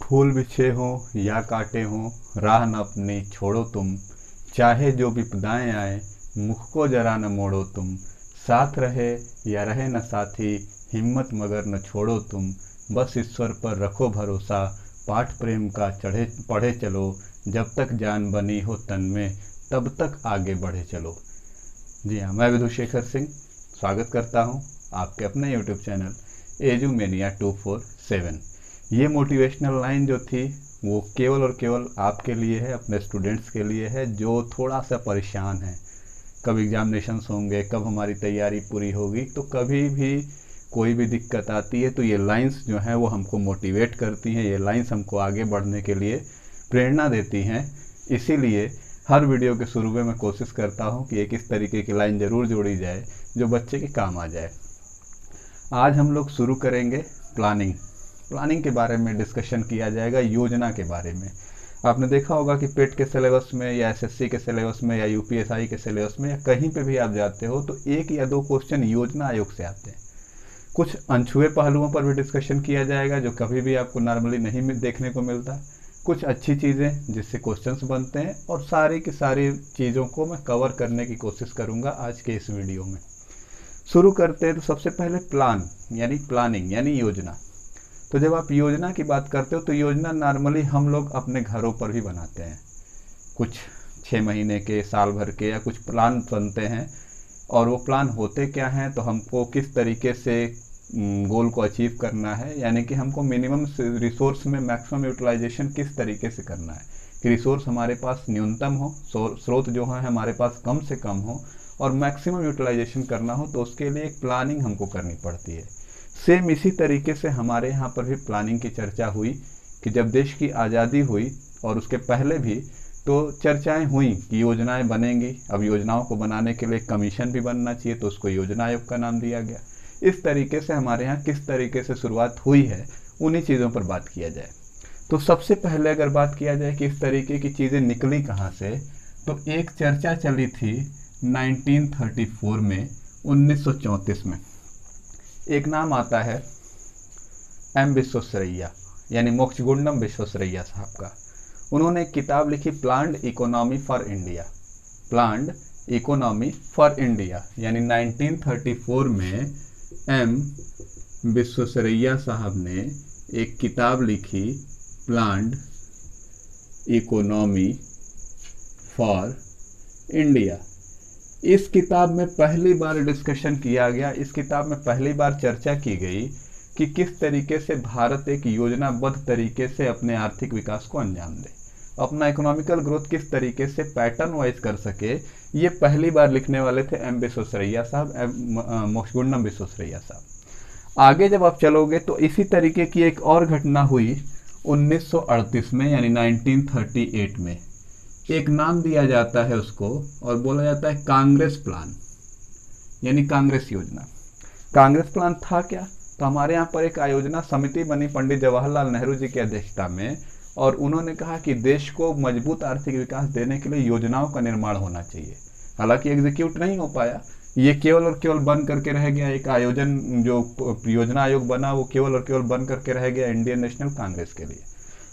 फूल बिछे हों या काटे हों, राह न अपनी छोड़ो तुम। चाहे जो विपदाएं आए, मुख को जरा न मोड़ो तुम। साथ रहे या रहे न साथी, हिम्मत मगर न छोड़ो तुम। बस ईश्वर पर रखो भरोसा, पाठ प्रेम का चढ़े पढ़े चलो। जब तक जान बनी हो तन में, तब तक आगे बढ़े चलो। जी हाँ, मैं विधुशेखर सिंह स्वागत करता हूँ आपके अपने यूट्यूब चैनल एजुमेनिया 247। ये मोटिवेशनल लाइन जो थी वो केवल और केवल आपके लिए है, अपने स्टूडेंट्स के लिए है जो थोड़ा सा परेशान है। कब एग्जामिनेशंस होंगे, कब हमारी तैयारी पूरी होगी, तो कभी भी कोई भी दिक्कत आती है तो ये लाइंस जो हैं वो हमको मोटिवेट करती हैं, ये लाइंस हमको आगे बढ़ने के लिए प्रेरणा देती हैं। इसीलिए हर वीडियो के शुरू में मैं कोशिश करता हूँ कि एक इस तरीके की लाइन ज़रूर जोड़ी जाए जो बच्चे के काम आ जाए। आज हम लोग शुरू करेंगे प्लानिंग के बारे में डिस्कशन किया जाएगा, योजना के बारे में। आपने देखा होगा कि पेट के सिलेबस में या एसएससी के सिलेबस में या यूपीएसआई के सिलेबस में या कहीं पे भी आप जाते हो तो एक या दो क्वेश्चन योजना आयोग से आते हैं। कुछ अनछुए पहलुओं पर भी डिस्कशन किया जाएगा जो कभी भी आपको नॉर्मली नहीं देखने को मिलता। कुछ अच्छी चीज़ें जिससे क्वेश्चंस बनते हैं, और सारी की सारी चीज़ों को मैं कवर करने की कोशिश करूँगा आज के इस वीडियो में। शुरू करते हैं तो सबसे पहले प्लानिंग यानी योजना। तो जब आप योजना की बात करते हो तो योजना नॉर्मली हम लोग अपने घरों पर भी बनाते हैं। कुछ 6 महीने के, साल भर के या कुछ प्लान बनते हैं, और वो प्लान होते क्या हैं तो हमको किस तरीके से गोल को अचीव करना है, यानी कि हमको मिनिमम रिसोर्स में मैक्सिमम यूटिलाइजेशन किस तरीके से करना है कि रिसोर्स हमारे पास न्यूनतम हो, स्रोत जो है हमारे पास कम से कम हो और मैक्सिमम यूटिलाइजेशन करना हो, तो उसके लिए एक प्लानिंग हमको करनी पड़ती है। सेम इसी तरीके से हमारे यहाँ पर भी प्लानिंग की चर्चा हुई कि जब देश की आज़ादी हुई और उसके पहले भी तो चर्चाएं हुई कि योजनाएं बनेंगी। अब योजनाओं को बनाने के लिए कमीशन भी बनना चाहिए, तो उसको योजना आयोग का नाम दिया गया। इस तरीके से हमारे यहाँ किस तरीके से शुरुआत हुई है, उन्हीं चीज़ों पर बात किया जाए। तो सबसे पहले अगर बात किया जाए कि इस तरीके की चीज़ें निकली कहाँ से, तो एक चर्चा चली थी 1934 में, 1934 में। एक नाम आता है एम विश्वेश्वरैया यानी मोक्षगुंडम विश्वेश्वरैया साहब का। उन्होंने एक किताब लिखी प्लान्ड इकोनॉमी फॉर इंडिया यानी 1934 में एम विश्वेश्वरैया साहब ने एक किताब लिखी प्लान्ड इकोनॉमी फॉर इंडिया। इस किताब में पहली बार डिस्कशन किया गया, इस किताब में पहली बार चर्चा की गई कि किस तरीके से भारत एक योजनाबद्ध तरीके से अपने आर्थिक विकास को अंजाम दे, अपना इकोनॉमिकल ग्रोथ किस तरीके से पैटर्न वाइज कर सके। ये पहली बार लिखने वाले थे एम विश्वेश्वरैया साहब, मोक्षगुंडम विश्वेश्वरैया साहब। आगे जब आप चलोगे तो इसी तरीके की एक और घटना हुई 1938 में यानी 1938 में। एक नाम दिया जाता है उसको और बोला जाता है कांग्रेस प्लान यानी कांग्रेस योजना। कांग्रेस प्लान था क्या, तो हमारे यहाँ पर एक आयोजना समिति बनी पंडित जवाहरलाल नेहरू जी की अध्यक्षता में, और उन्होंने कहा कि देश को मजबूत आर्थिक विकास देने के लिए योजनाओं का निर्माण होना चाहिए। हालांकि एग्जीक्यूट नहीं हो पाया, ये केवल और केवल बन करके रह गया। एक आयोजन जो योजना आयोग बना वो केवल और केवल बन करके रह गया इंडियन नेशनल कांग्रेस के लिए।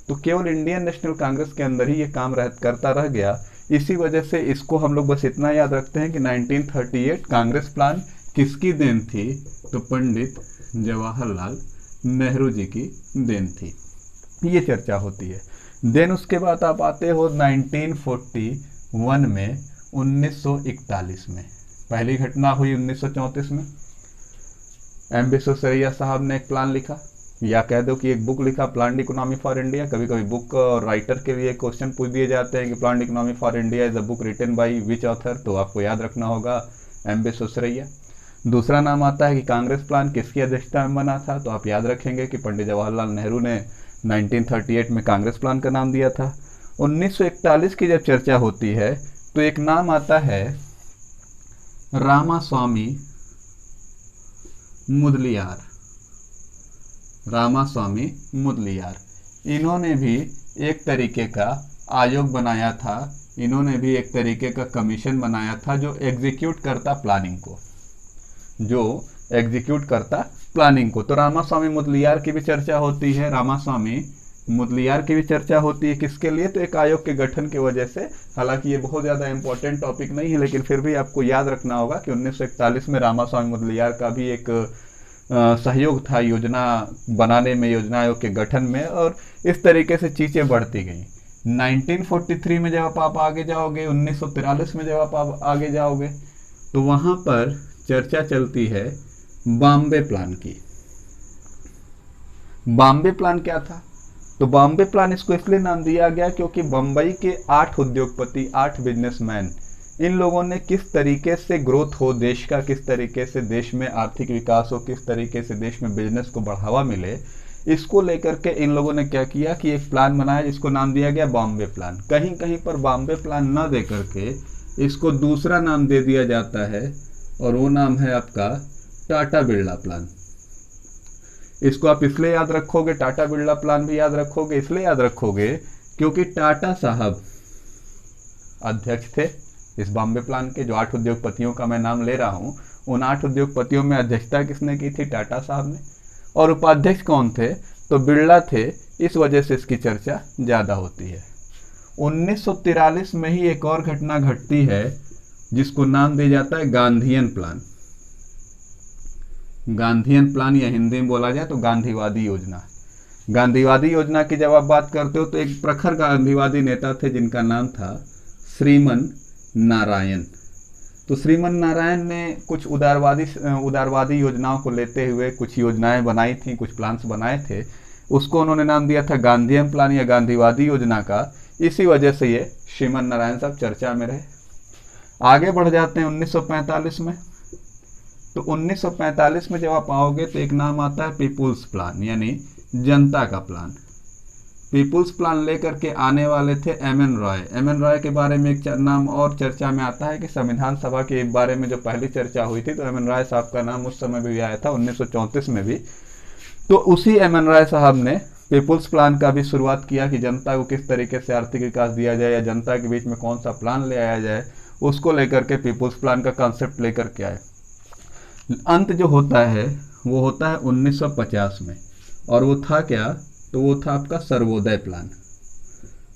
तो केवल इंडियन नेशनल कांग्रेस के अंदर ही ये काम करता रह गया। इसी वजह से इसको हम लोग बस इतना याद रखते हैं कि 1938 कांग्रेस प्लान किसकी देन थी, तो पंडित जवाहरलाल नेहरू जी की देन थी। ये चर्चा होती है। देन उसके बाद आप आते हो 1941 में, 1941 में पहली घटना हुई 1934 में। एम विश्वेश्वरैया साहब ने एक प्लान लिखा, या कह दो कि एक बुक लिखा, प्लान्ड इकोनॉमी फॉर इंडिया। कभी कभी बुक और राइटर के लिए क्वेश्चन पूछ दिए जाते हैं कि planned economy for India is a book written by which author, तो आपको याद रखना होगा एम विश्वेश्वरैया। दूसरा नाम आता है कि कांग्रेस प्लान किसकी अध्यक्षता में बना था, तो आप याद रखेंगे कि पंडित जवाहरलाल नेहरू ने 1938 में कांग्रेस प्लान का नाम दिया था। 1941 की जब चर्चा होती है तो एक नाम आता है रामास्वामी मुदलियार। इन्होंने भी एक तरीके का आयोग बनाया था, इन्होंने भी एक तरीके का कमीशन बनाया था जो एग्जीक्यूट करता प्लानिंग को। तो रामास्वामी मुदलियार की भी चर्चा होती है। रामास्वामी मुदलियार की भी चर्चा होती है, किसके लिए, तो एक आयोग के गठन की वजह से। हालांकि ये बहुत ज़्यादा इंपॉर्टेंट टॉपिक नहीं है, लेकिन फिर भी आपको याद रखना होगा कि 1941 में रामास्वामी मुदलियार का भी एक सहयोग था योजना बनाने में, योजना आयोग के गठन में, और इस तरीके से चीज़ें बढ़ती गई। 1943 में जब आप आगे जाओगे, 1943 में जब आप आगे जाओगे, तो वहाँ पर चर्चा चलती है बॉम्बे प्लान की। बॉम्बे प्लान क्या था? तो बॉम्बे प्लान इसको इसलिए नाम दिया गया क्योंकि बम्बई के 8 उद्योगपति, 8 बिजनेसमैन, इन लोगों ने किस तरीके से ग्रोथ हो देश का, किस तरीके से देश में आर्थिक विकास हो, किस तरीके से देश में बिजनेस को बढ़ावा मिले, इसको लेकर के इन लोगों ने क्या किया कि एक प्लान बनाया जिसको नाम दिया गया बॉम्बे प्लान। कहीं कहीं पर बॉम्बे प्लान न दे करके इसको दूसरा नाम दे दिया जाता है, और वो नाम है आपका टाटा बिरला प्लान। इसको आप इसलिए याद रखोगे, टाटा बिरला प्लान भी याद रखोगे, इसलिए याद रखोगे क्योंकि टाटा साहब अध्यक्ष थे इस बॉम्बे प्लान के। जो 8 उद्योगपतियों का मैं नाम ले रहा हूं, उन 8 उद्योगपतियों में अध्यक्षता किसने की थी? टाटा साहब ने। और उपाध्यक्ष कौन थे? तो बिरला थे। इस वजह से इसकी चर्चा ज्यादा होती है। 1943 में ही एक और घटना घटती है जिसको नाम दिया जाता है गांधीयन प्लान। गांधीयन प्लान, या हिंदी में बोला जाए तो गांधीवादी योजना। गांधीवादी योजना की जब आप बात करते हो तो एक प्रखर गांधीवादी नेता थे जिनका नाम था श्रीमन नारायण। तो श्रीमन नारायण ने कुछ उदारवादी योजनाओं को लेते हुए कुछ योजनाएं बनाई थी, कुछ प्लान्स बनाए थे। उसको उन्होंने नाम दिया था गांधीयन प्लान या गांधीवादी योजना का। इसी वजह से ये श्रीमन नारायण साहब चर्चा में रहे। आगे बढ़ जाते हैं 1945 में। तो 1945 में जब आप आओगे तो एक नाम आता है पीपुल्स प्लान, यानी जनता का प्लान। पीपुल्स प्लान लेकर के आने वाले थे एम.एन. रॉय। एम.एन. रॉय के बारे में एक नाम और चर्चा में आता है कि संविधान सभा के बारे में जो पहली चर्चा हुई थी तो एम.एन. रॉय साहब का नाम उस समय भी आया था, 1934 में भी। तो उसी एम.एन. रॉय साहब ने पीपुल्स प्लान का भी शुरुआत किया कि जनता को किस तरीके से आर्थिक विकास दिया जाए, या जनता के बीच में कौन सा प्लान ले आया जाए, उसको लेकर के पीपुल्स प्लान का कॉन्सेप्ट लेकर के आए। अंत जो होता है वो होता है 1950 में, और वो था क्या? तो वो था आपका सर्वोदय प्लान।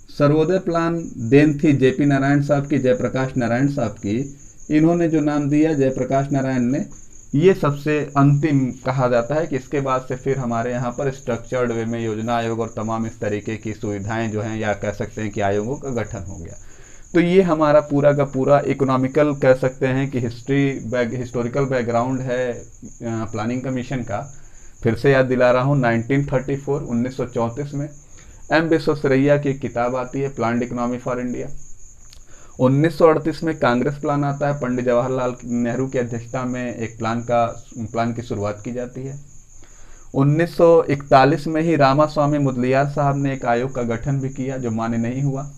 सर्वोदय प्लान देन थी जेपी नारायण साहब की, जयप्रकाश नारायण साहब की। इन्होंने जो नाम दिया जयप्रकाश नारायण ने, ये सबसे अंतिम कहा जाता है कि इसके बाद से फिर हमारे यहाँ पर स्ट्रक्चर्ड वे में योजना आयोग और तमाम इस तरीके की सुविधाएं जो हैं, या कह सकते हैं कि आयोगों का गठन हो गया। तो ये हमारा पूरा का पूरा इकोनॉमिकल कह सकते हैं कि हिस्टोरिकल बैकग्राउंड है प्लानिंग कमीशन का। फिर से याद दिला रहा हूँ, 1934 में एम विश्वेश्वरैया की एक किताब आती है प्लान्ड इकोनॉमी फॉर इंडिया। 1938 में कांग्रेस प्लान आता है, पंडित जवाहरलाल नेहरू की अध्यक्षता में एक प्लान की शुरुआत की जाती है। 1941 में ही रामास्वामी मुदलियार साहब ने एक आयोग का गठन भी किया जो मान्य नहीं हुआ।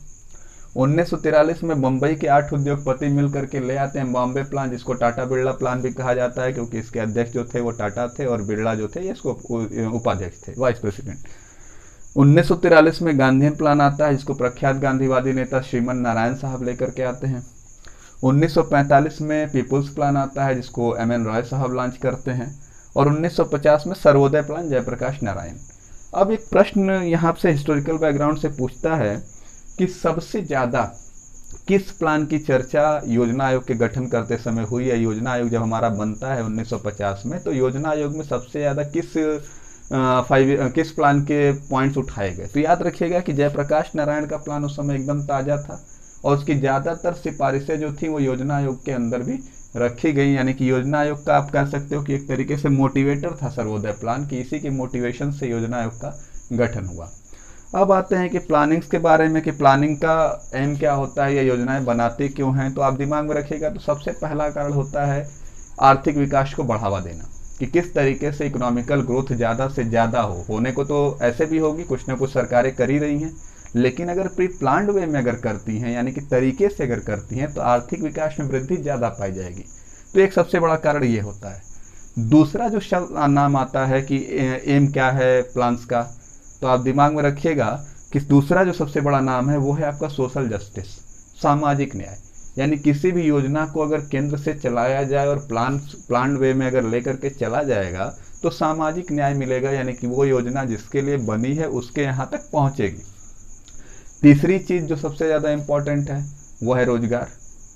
1943 में मुंबई के 8 उद्योगपति मिलकर के ले आते हैं बॉम्बे प्लान, जिसको टाटा बिरला प्लान भी कहा जाता है, क्योंकि इसके अध्यक्ष जो थे वो टाटा थे और बिरला जो थे ये इसको उपाध्यक्ष थे, वाइस प्रेसिडेंट। 1943 में गांधीयन प्लान आता है, जिसको प्रख्यात गांधीवादी नेता श्रीमन नारायण साहब लेकर के आते हैं। 1945 में पीपुल्स प्लान आता है, जिसको एम.एन. रॉय साहब लॉन्च करते हैं। और 1950 में सर्वोदय प्लान जयप्रकाश नारायण। अब एक प्रश्न यहाँ से हिस्टोरिकल बैकग्राउंड से पूछता है कि सबसे ज़्यादा किस प्लान की चर्चा योजना आयोग के गठन करते समय हुई है। योजना आयोग जब हमारा बनता है 1950 में, तो योजना आयोग में सबसे ज़्यादा किस प्लान के पॉइंट्स उठाए गए। तो याद रखिएगा कि जयप्रकाश नारायण का प्लान उस समय एकदम ताज़ा था, और उसकी ज़्यादातर सिफारिशें जो थी वो योजना आयोग के अंदर भी रखी गई। यानी कि योजना आयोग का आप कह सकते हो कि एक तरीके से मोटिवेटर था सर्वोदय प्लान की। इसी की मोटिवेशन से योजना आयोग का गठन हुआ। अब आते हैं कि प्लानिंग्स के बारे में, कि प्लानिंग का एम क्या होता है या योजनाएं बनाते क्यों हैं। तो आप दिमाग में रखिएगा, तो सबसे पहला कारण होता है आर्थिक विकास को बढ़ावा देना, कि किस तरीके से इकोनॉमिकल ग्रोथ ज़्यादा से ज़्यादा होने को तो ऐसे भी होगी, कुछ ना कुछ सरकारें कर ही रही हैं, लेकिन अगर प्री प्लान्ड वे में अगर करती हैं, यानी कि तरीके से अगर करती हैं, तो आर्थिक विकास में वृद्धि ज़्यादा पाई जाएगी। तो एक सबसे बड़ा कारण ये होता है। दूसरा जो शब्द नाम आता है कि एम क्या है प्लान्स का, तो आप दिमाग में रखिएगा कि दूसरा जो सबसे बड़ा नाम है वो है आपका सोशल जस्टिस, सामाजिक न्याय। यानी किसी भी योजना को अगर केंद्र से चलाया जाए और प्लान वे में अगर लेकर के चला जाएगा, तो सामाजिक न्याय मिलेगा, यानी कि वो योजना जिसके लिए बनी है उसके यहाँ तक पहुँचेगी। तीसरी चीज़ जो सबसे ज़्यादा इम्पॉर्टेंट है वो है रोजगार,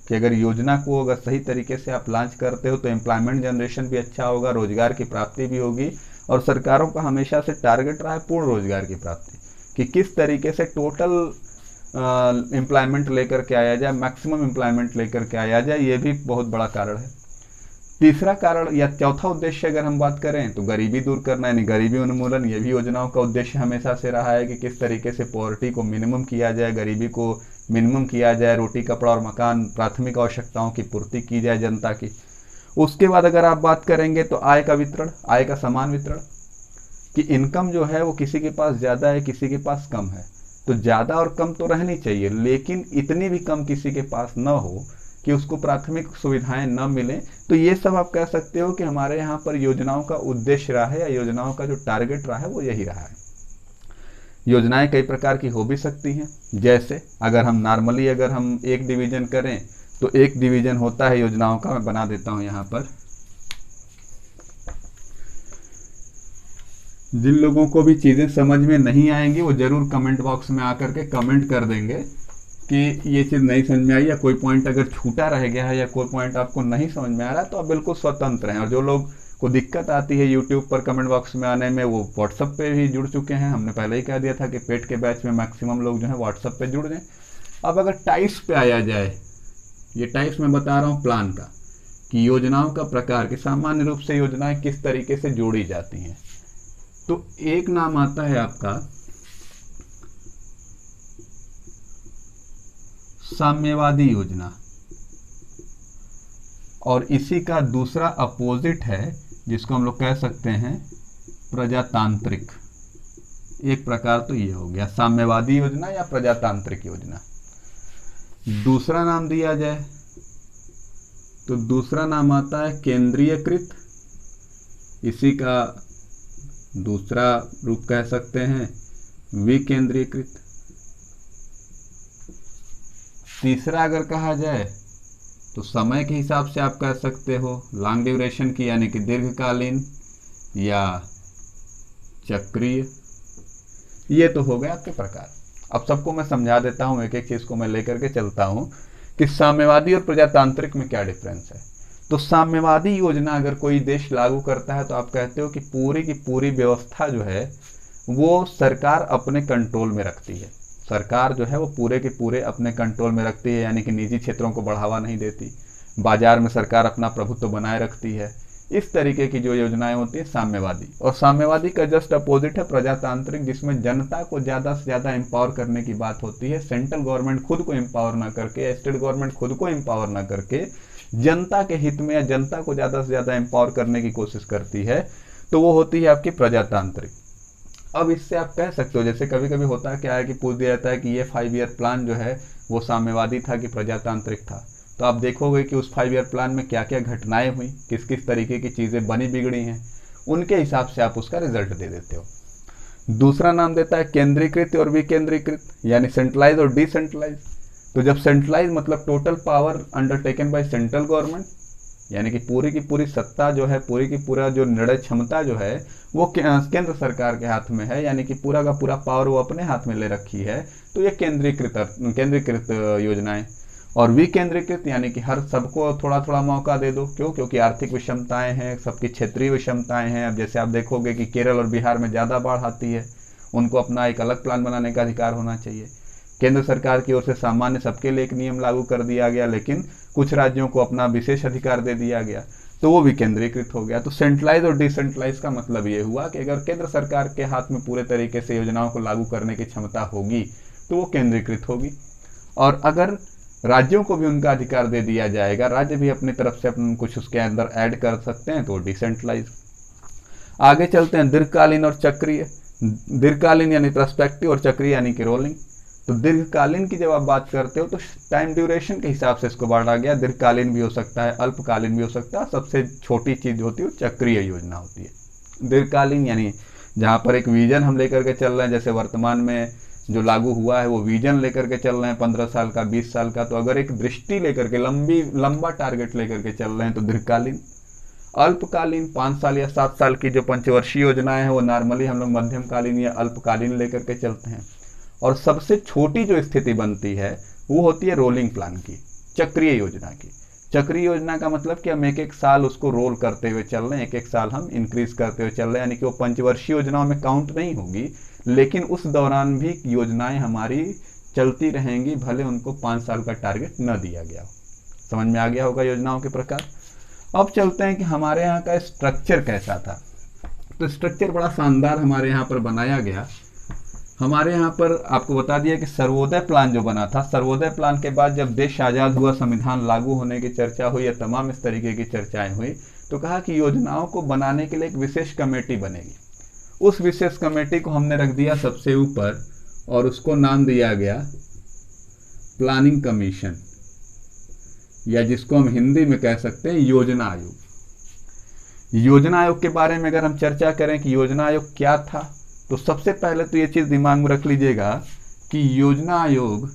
कि अगर योजना को अगर सही तरीके से आप लॉन्च करते हो तो एम्प्लॉयमेंट जनरेशन भी अच्छा होगा, रोजगार की प्राप्ति भी होगी। और सरकारों का हमेशा से टारगेट रहा है पूर्ण रोजगार की प्राप्ति, कि किस तरीके से टोटल एम्प्लॉयमेंट लेकर के आया जाए, मैक्सिमम एम्प्लॉयमेंट लेकर के आया जाए, ये भी बहुत बड़ा कारण है। तीसरा कारण या चौथा उद्देश्य अगर हम बात करें तो गरीबी दूर करना, यानी गरीबी उन्मूलन, ये भी योजनाओं का उद्देश्य हमेशा से रहा है कि किस तरीके से पॉवर्टी को मिनिमम किया जाए, गरीबी को मिनिमम किया जाए, रोटी कपड़ा और मकान प्राथमिक आवश्यकताओं की पूर्ति की जाए जनता की। उसके बाद अगर आप बात करेंगे तो आय का वितरण, आय का समान वितरण, कि इनकम जो है वो किसी के पास ज़्यादा है किसी के पास कम है, तो ज़्यादा और कम तो रहनी चाहिए, लेकिन इतनी भी कम किसी के पास न हो कि उसको प्राथमिक सुविधाएं न मिलें। तो ये सब आप कह सकते हो कि हमारे यहाँ पर योजनाओं का उद्देश्य रहा है, या योजनाओं का जो टारगेट रहा है वो यही रहा है। योजनाएं कई प्रकार की हो भी सकती हैं, जैसे अगर हम नॉर्मली अगर हम एक डिवीजन करें तो एक डिवीजन होता है योजनाओं का, मैं बना देता हूँ यहाँ पर। जिन लोगों को भी चीज़ें समझ में नहीं आएंगी वो ज़रूर कमेंट बॉक्स में आकर के कमेंट कर देंगे कि ये चीज़ नहीं समझ में आई, या कोई पॉइंट अगर छूटा रह गया है या कोई पॉइंट आपको नहीं समझ में आ रहा है तो आप बिल्कुल स्वतंत्र हैं। और जो लोग को दिक्कत आती है यूट्यूब पर कमेंट बॉक्स में आने में, वो व्हाट्सअप पे भी जुड़ चुके हैं। हमने पहले ही कह दिया था कि पेट के बैच में मैक्सिमम लोग जो है व्हाट्सअप पे जुड़ जाएँ। अब अगर टाइप्स पे आया जाए, ये टाइप्स मैं बता रहा हूँ प्लान का, कि योजनाओं का प्रकार, कि सामान्य रूप से योजनाएं किस तरीके से जोड़ी जाती हैं। तो एक नाम आता है आपका साम्यवादी योजना, और इसी का दूसरा अपोजिट है जिसको हम लोग कह सकते हैं प्रजातांत्रिक। एक प्रकार तो ये हो गया साम्यवादी योजना या प्रजातांत्रिक योजना। दूसरा नाम दिया जाए तो दूसरा नाम आता है केंद्रीयकृत, इसी का दूसरा रूप कह सकते हैं विकेंद्रीकृत। तीसरा अगर कहा जाए तो समय के हिसाब से आप कह सकते हो लॉन्ग ड्यूरेशन की, यानी कि दीर्घकालीन या चक्रीय। ये तो हो गया आपके प्रकार। अब सबको मैं समझा देता हूँ, एक एक चीज़ को मैं लेकर के चलता हूँ कि साम्यवादी और प्रजातांत्रिक में क्या डिफरेंस है। तो साम्यवादी योजना अगर कोई देश लागू करता है तो आप कहते हो कि पूरी की पूरी व्यवस्था जो है वो सरकार अपने कंट्रोल में रखती है। सरकार जो है वो पूरे के पूरे अपने कंट्रोल में रखती है, यानी कि निजी क्षेत्रों को बढ़ावा नहीं देती, बाजार में सरकार अपना प्रभुत्व बनाए रखती है। इस तरीके की जो योजनाएं होती है साम्यवादी। और साम्यवादी का जस्ट अपोजिट है प्रजातांत्रिक, जिसमें जनता को ज़्यादा से ज़्यादा एम्पावर करने की बात होती है। सेंट्रल गवर्नमेंट खुद को एम्पावर ना करके, स्टेट गवर्नमेंट खुद को एम्पावर ना करके, जनता के हित में या जनता को ज़्यादा से ज़्यादा एम्पावर करने की कोशिश करती है, तो वो होती है आपकी प्रजातांत्रिक। अब इससे आप कह सकते हो, जैसे कभी कभी होता है क्या है कि पूछ दिया जाता है कि ये 5 ईयर प्लान जो है वो साम्यवादी था कि प्रजातांत्रिक था, तो आप देखोगे कि उस 5 ईयर प्लान में क्या क्या घटनाएं हुई, किस किस तरीके की चीज़ें बनी बिगड़ी हैं, उनके हिसाब से आप उसका रिजल्ट दे देते हो। दूसरा नाम देता है केंद्रीकृत और विकेंद्रीकृत, यानी सेंट्रलाइज और डिसेंट्रलाइज। तो जब सेंट्रलाइज मतलब total power undertaken by central government, यानी कि पूरी की पूरी सत्ता जो है, पूरी की पूरा जो निर्णय क्षमता जो है वो केंद्र सरकार के हाथ में है, यानी कि पूरा का पूरा पावर वो अपने हाथ में ले रखी है, तो ये केंद्रीकृत योजनाएं। और विकेंद्रीकृत यानी कि हर सबको थोड़ा थोड़ा मौका दे दो। क्यों? क्योंकि आर्थिक विषमताएं हैं, सबकी क्षेत्रीय विषमताएं हैं। अब जैसे आप देखोगे कि केरल और बिहार में ज़्यादा बाढ़ आती है, उनको अपना एक अलग प्लान बनाने का अधिकार होना चाहिए। केंद्र सरकार की ओर से सामान्य सबके लिए एक नियम लागू कर दिया गया, लेकिन कुछ राज्यों को अपना विशेष अधिकार दे दिया गया, तो वो विकेंद्रीकृत हो गया। तो सेंट्रलाइज और डिसेंट्रलाइज का मतलब ये हुआ कि अगर केंद्र सरकार के हाथ में पूरे तरीके से योजनाओं को लागू करने की क्षमता होगी तो वो केंद्रीकृत होगी, और अगर राज्यों को भी उनका अधिकार दे दिया जाएगा, राज्य भी अपनी तरफ से अपन कुछ उसके अंदर ऐड कर सकते हैं, तो डिसेंट्रलाइज। आगे चलते हैं दीर्घकालीन और चक्रीय। दीर्घकालीन यानी पर्सपेक्टिव और चक्रीय यानी कि रोलिंग। तो दीर्घकालीन की जब आप बात करते हो तो टाइम ड्यूरेशन के हिसाब से इसको बांटा गया। दीर्घकालीन भी हो सकता है, अल्पकालीन भी हो सकता है, सबसे छोटी चीज होती है चक्रीय योजना होती है। दीर्घकालीन यानी जहाँ पर एक विजन हम लेकर के चल रहे हैं, जैसे वर्तमान में जो लागू हुआ है वो विजन लेकर के चल रहे हैं 15 साल का, 20 साल का, तो अगर एक दृष्टि लेकर के लंबा टारगेट लेकर के चल रहे हैं तो दीर्घकालीन। अल्पकालीन 5 साल या 7 साल की जो पंचवर्षीय योजनाएं हैं वो नॉर्मली हम लोग मध्यमकालीन या अल्पकालीन लेकर के चलते हैं। और सबसे छोटी जो स्थिति बनती है वो होती है रोलिंग प्लान की, चक्रीय योजना की। चक्रीय योजना का मतलब कि हम एक एक साल उसको रोल करते हुए चल रहे हैं, एक एक साल हम इंक्रीज करते हुए चल रहे हैं, यानी कि वो पंचवर्षीय योजनाओं में काउंट नहीं होगी, लेकिन उस दौरान भी योजनाएं हमारी चलती रहेंगी, भले उनको 5 साल का टारगेट न दिया गया हो। समझ में आ गया होगा योजनाओं के प्रकार। अब चलते हैं कि हमारे यहाँ का स्ट्रक्चर कैसा था। तो स्ट्रक्चर बड़ा शानदार हमारे यहाँ पर बनाया गया। हमारे यहाँ पर आपको बता दिया कि सर्वोदय प्लान जो बना था, सर्वोदय प्लान के बाद जब देश आज़ाद हुआ, संविधान लागू होने की चर्चा हुई या तमाम इस तरीके की चर्चाएं हुई, तो कहा कि योजनाओं को बनाने के लिए एक विशेष कमेटी बनेगी। उस विशेष कमेटी को हमने रख दिया सबसे ऊपर और उसको नाम दिया गया प्लानिंग कमीशन, या जिसको हम हिंदी में कह सकते हैं योजना आयोग। योजना आयोग के बारे में अगर हम चर्चा करें कि योजना आयोग क्या था, तो सबसे पहले तो ये चीज़ दिमाग में रख लीजिएगा कि योजना आयोग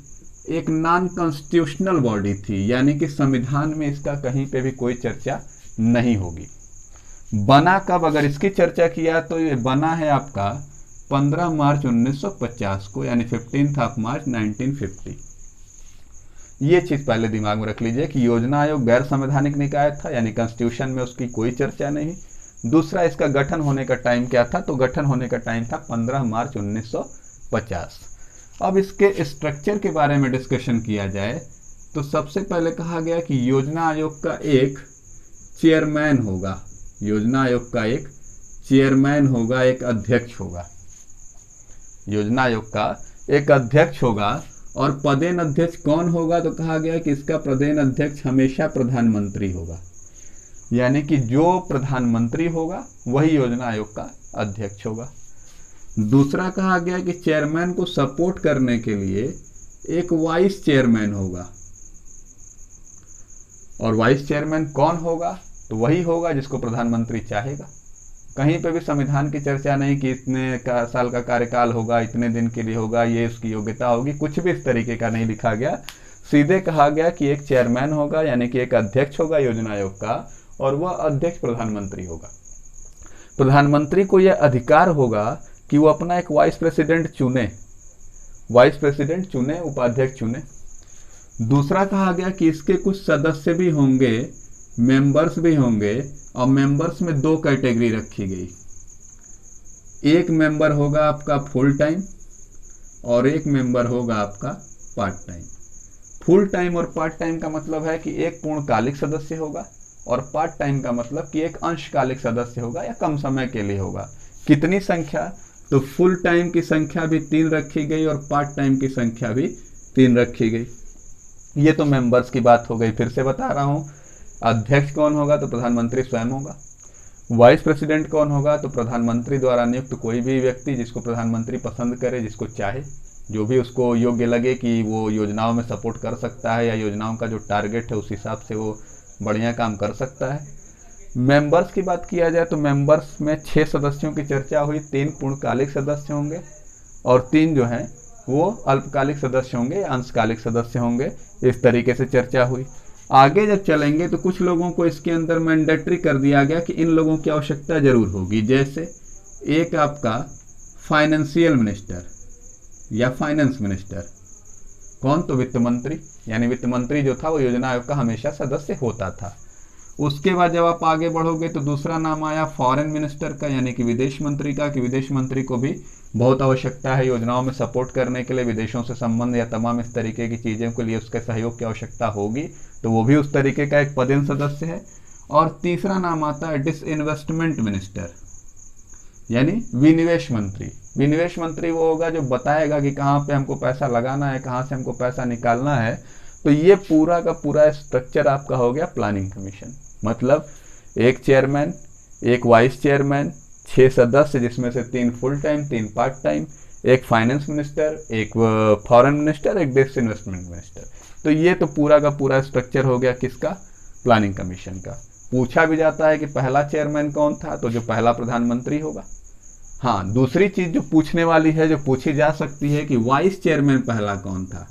एक नॉन कॉन्स्टिट्यूशनल बॉडी थी, यानी कि संविधान में इसका कहीं पे भी कोई चर्चा नहीं होगी। बना कब, अगर इसकी चर्चा किया तो ये बना है आपका 15 मार्च 1950 को, यानी 15 मार्च 1950। ये चीज़ पहले दिमाग में रख लीजिए कि योजना आयोग गैर संवैधानिक निकाय था, यानी कॉन्स्टिट्यूशन में उसकी कोई चर्चा नहीं। दूसरा, इसका गठन होने का टाइम क्या था, तो गठन होने का टाइम था 15 मार्च 1950। अब इसके स्ट्रक्चर के बारे में डिस्कशन किया जाए तो सबसे पहले कहा गया कि योजना आयोग का एक चेयरमैन होगा, योजना आयोग का एक चेयरमैन होगा, एक अध्यक्ष होगा। योजना आयोग का एक अध्यक्ष होगा। और पदेन अध्यक्ष कौन होगा, तो कहा गया कि इसका पदेन अध्यक्ष हमेशा प्रधानमंत्री होगा, यानी कि जो प्रधानमंत्री होगा वही योजना आयोग का अध्यक्ष होगा। दूसरा कहा गया कि चेयरमैन को सपोर्ट करने के लिए एक वाइस चेयरमैन होगा। और वाइस चेयरमैन कौन होगा, तो वही होगा जिसको प्रधानमंत्री चाहेगा। कहीं पे भी संविधान की चर्चा नहीं कि इतने साल का कार्यकाल होगा, इतने दिन के लिए होगा, ये उसकी योग्यता होगी, कुछ भी इस तरीके का नहीं लिखा गया। सीधे कहा गया कि एक चेयरमैन होगा, यानी कि एक अध्यक्ष होगा योजना आयोग का, और वह अध्यक्ष प्रधानमंत्री होगा। प्रधानमंत्री को यह अधिकार होगा कि वो अपना एक वाइस प्रेसिडेंट चुने, वाइस प्रेसिडेंट चुने, उपाध्यक्ष चुने। दूसरा कहा गया कि इसके कुछ सदस्य भी होंगे, मेंबर्स भी होंगे, और मेंबर्स में 2 कैटेगरी रखी गई। एक मेंबर होगा आपका फुल टाइम और एक मेंबर होगा आपका पार्ट टाइम। फुल टाइम और पार्ट टाइम का मतलब है कि एक पूर्णकालिक सदस्य होगा, और पार्ट टाइम का मतलब कि एक अंशकालिक सदस्य होगा या कम समय के लिए होगा। कितनी संख्या, तो फुल टाइम की संख्या भी 3 रखी गई और पार्ट टाइम की संख्या भी 3 रखी गई। ये तो मेंबर्स की बात हो गई। फिर से बता रहा हूँ, अध्यक्ष कौन होगा, तो प्रधानमंत्री स्वयं होगा। वाइस प्रेसिडेंट कौन होगा, तो प्रधानमंत्री द्वारा नियुक्त कोई भी व्यक्ति जिसको प्रधानमंत्री पसंद करे, जिसको चाहे, जो भी उसको योग्य लगे कि वो योजनाओं में सपोर्ट कर सकता है या योजनाओं का जो टारगेट है उस हिसाब से वो बढ़िया काम कर सकता है। मेंबर्स की बात किया जाए तो मेंबर्स में 6 सदस्यों की चर्चा हुई। 3 पूर्णकालिक सदस्य होंगे और 3 जो हैं वो अल्पकालिक सदस्य होंगे या अंशकालिक सदस्य होंगे। इस तरीके से चर्चा हुई। आगे जब चलेंगे तो कुछ लोगों को इसके अंदर मैंडेटरी कर दिया गया कि इन लोगों की आवश्यकता जरूर होगी। जैसे एक आपका फाइनेंशियल मिनिस्टर या फाइनेंस मिनिस्टर, कौन, तो वित्त मंत्री, यानी वित्त मंत्री जो था वो योजना आयोग का हमेशा सदस्य होता था। उसके बाद जब आप आगे बढ़ोगे तो दूसरा नाम आया फॉरेन मिनिस्टर का, यानी कि विदेश मंत्री का, कि विदेश मंत्री को भी बहुत आवश्यकता है योजनाओं में सपोर्ट करने के लिए, विदेशों से संबंध या तमाम इस तरीके की चीज़ों के लिए उसके सहयोग की आवश्यकता होगी, तो वो भी उस तरीके का एक पदेन सदस्य है। और तीसरा नाम आता है डिसइन्वेस्टमेंट मिनिस्टर, यानी विनिवेश मंत्री। विनिवेश मंत्री वो होगा जो बताएगा कि कहाँ पे हमको पैसा लगाना है, कहाँ से हमको पैसा निकालना है। तो ये पूरा का पूरा स्ट्रक्चर आपका हो गया प्लानिंग कमीशन। मतलब एक चेयरमैन, एक वाइस चेयरमैन, 6 सदस्य जिसमें से 3 फुल टाइम, 3 पार्ट टाइम, एक फाइनेंस मिनिस्टर, एक फॉरेन मिनिस्टर, एक डिसइन्वेस्टमेंट मिनिस्टर। तो ये तो पूरा का पूरा स्ट्रक्चर हो गया किसका, प्लानिंग कमीशन का। पूछा भी जाता है कि पहला चेयरमैन कौन था, तो जो पहला प्रधानमंत्री होगा। हाँ, दूसरी चीज जो पूछने वाली है, जो पूछी जा सकती है कि वाइस चेयरमैन पहला कौन था।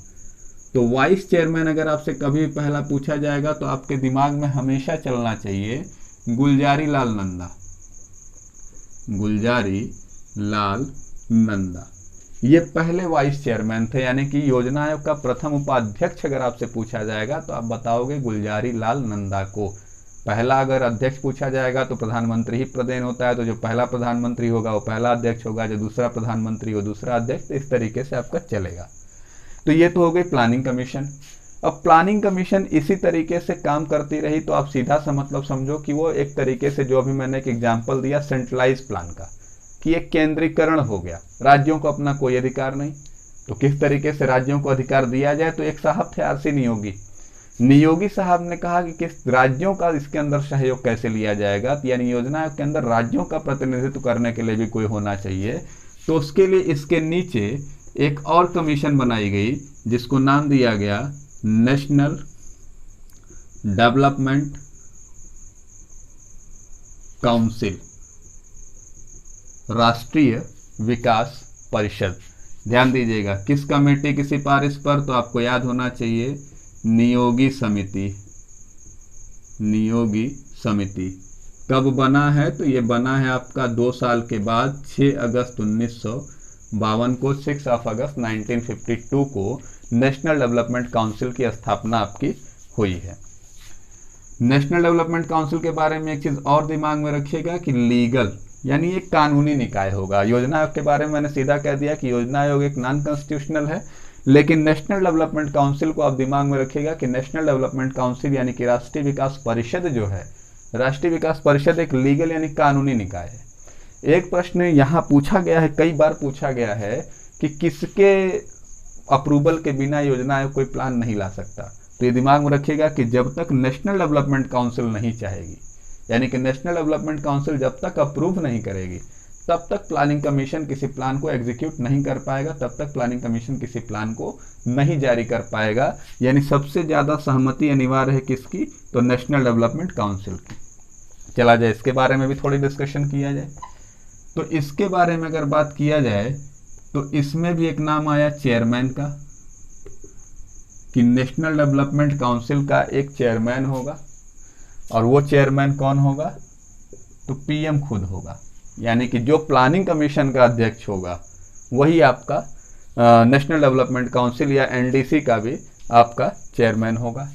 तो वाइस चेयरमैन अगर आपसे कभी पहला पूछा जाएगा तो आपके दिमाग में हमेशा चलना चाहिए गुलजारी लाल नंदा। गुलजारी लाल नंदा ये पहले वाइस चेयरमैन थे, यानी कि योजना आयोग का प्रथम उपाध्यक्ष अगर आपसे पूछा जाएगा तो आप बताओगे गुलजारी लाल नंदा को। पहला अगर अध्यक्ष पूछा जाएगा तो प्रधानमंत्री ही प्रदेन होता है, तो जो पहला प्रधानमंत्री होगा वो पहला अध्यक्ष होगा, जो दूसरा प्रधानमंत्री हो दूसरा अध्यक्ष, तो इस तरीके से आपका चलेगा। तो ये तो हो गई प्लानिंग कमीशन। अब प्लानिंग कमीशन इसी तरीके से काम करती रही तो आप सीधा सा मतलब समझो कि वो एक तरीके से, जो अभी मैंने एक एग्जाम्पल दिया सेंट्रलाइज प्लान का, कि एक केंद्रीकरण हो गया, राज्यों को अपना कोई अधिकार नहीं। तो किस तरीके से राज्यों को अधिकार दिया जाए, तो एक साहब थे आरसी नियोगी। नियोगी साहब ने कहा कि किस राज्यों का इसके अंदर सहयोग कैसे लिया जाएगा, यानी योजना आयोग के अंदर राज्यों का प्रतिनिधित्व करने के लिए भी कोई होना चाहिए। तो उसके लिए इसके नीचे एक और कमीशन बनाई गई जिसको नाम दिया गया नेशनल डेवलपमेंट काउंसिल, राष्ट्रीय विकास परिषद। ध्यान दीजिएगा किस कमेटी की सिफारिश पर, तो आपको याद होना चाहिए नियोगी समिति। नियोगी समिति कब बना है, तो ये बना है आपका 2 साल के बाद 6 अगस्त 1952 को, 6 अगस्त 1952 को नेशनल डेवलपमेंट काउंसिल की स्थापना आपकी हुई है। नेशनल डेवलपमेंट काउंसिल के बारे में एक चीज और दिमाग में रखिएगा कि लीगल यानी एक कानूनी निकाय होगा। योजना आयोग के बारे में मैंने सीधा कह दिया कि योजना आयोग एक नॉन कॉन्स्टिट्यूशनल है, लेकिन नेशनल डेवलपमेंट काउंसिल को आप दिमाग में रखिएगा कि नेशनल डेवलपमेंट काउंसिल यानी कि राष्ट्रीय विकास परिषद जो है, राष्ट्रीय विकास परिषद एक लीगल यानी कानूनी निकाय है। एक प्रश्न यहाँ पूछा गया है, कई बार पूछा गया है कि किसके अप्रूवल के बिना योजना आयोग कोई प्लान नहीं ला सकता। तो ये दिमाग में रखिएगा कि जब तक नेशनल डेवलपमेंट काउंसिल नहीं चाहेगी, यानी कि नेशनल डेवलपमेंट काउंसिल जब तक अप्रूव नहीं करेगी, तब तक प्लानिंग कमीशन किसी प्लान को एग्जीक्यूट नहीं कर पाएगा, तब तक प्लानिंग कमीशन किसी प्लान को नहीं जारी कर पाएगा। यानी सबसे ज्यादा सहमति अनिवार्य है किसकी, तो नेशनल डेवलपमेंट काउंसिल की। चला जाए इसके बारे में भी थोड़ी डिस्कशन किया जाए। तो इसके बारे में अगर बात किया जाए तो इसमें भी एक नाम आया चेयरमैन का, कि नेशनल डेवलपमेंट काउंसिल का एक चेयरमैन होगा, और वो चेयरमैन कौन होगा, तो पीएम खुद होगा। यानी कि जो प्लानिंग कमीशन का अध्यक्ष होगा वही आपका नेशनल डेवलपमेंट काउंसिल या एनडीसी का भी आपका चेयरमैन होगा।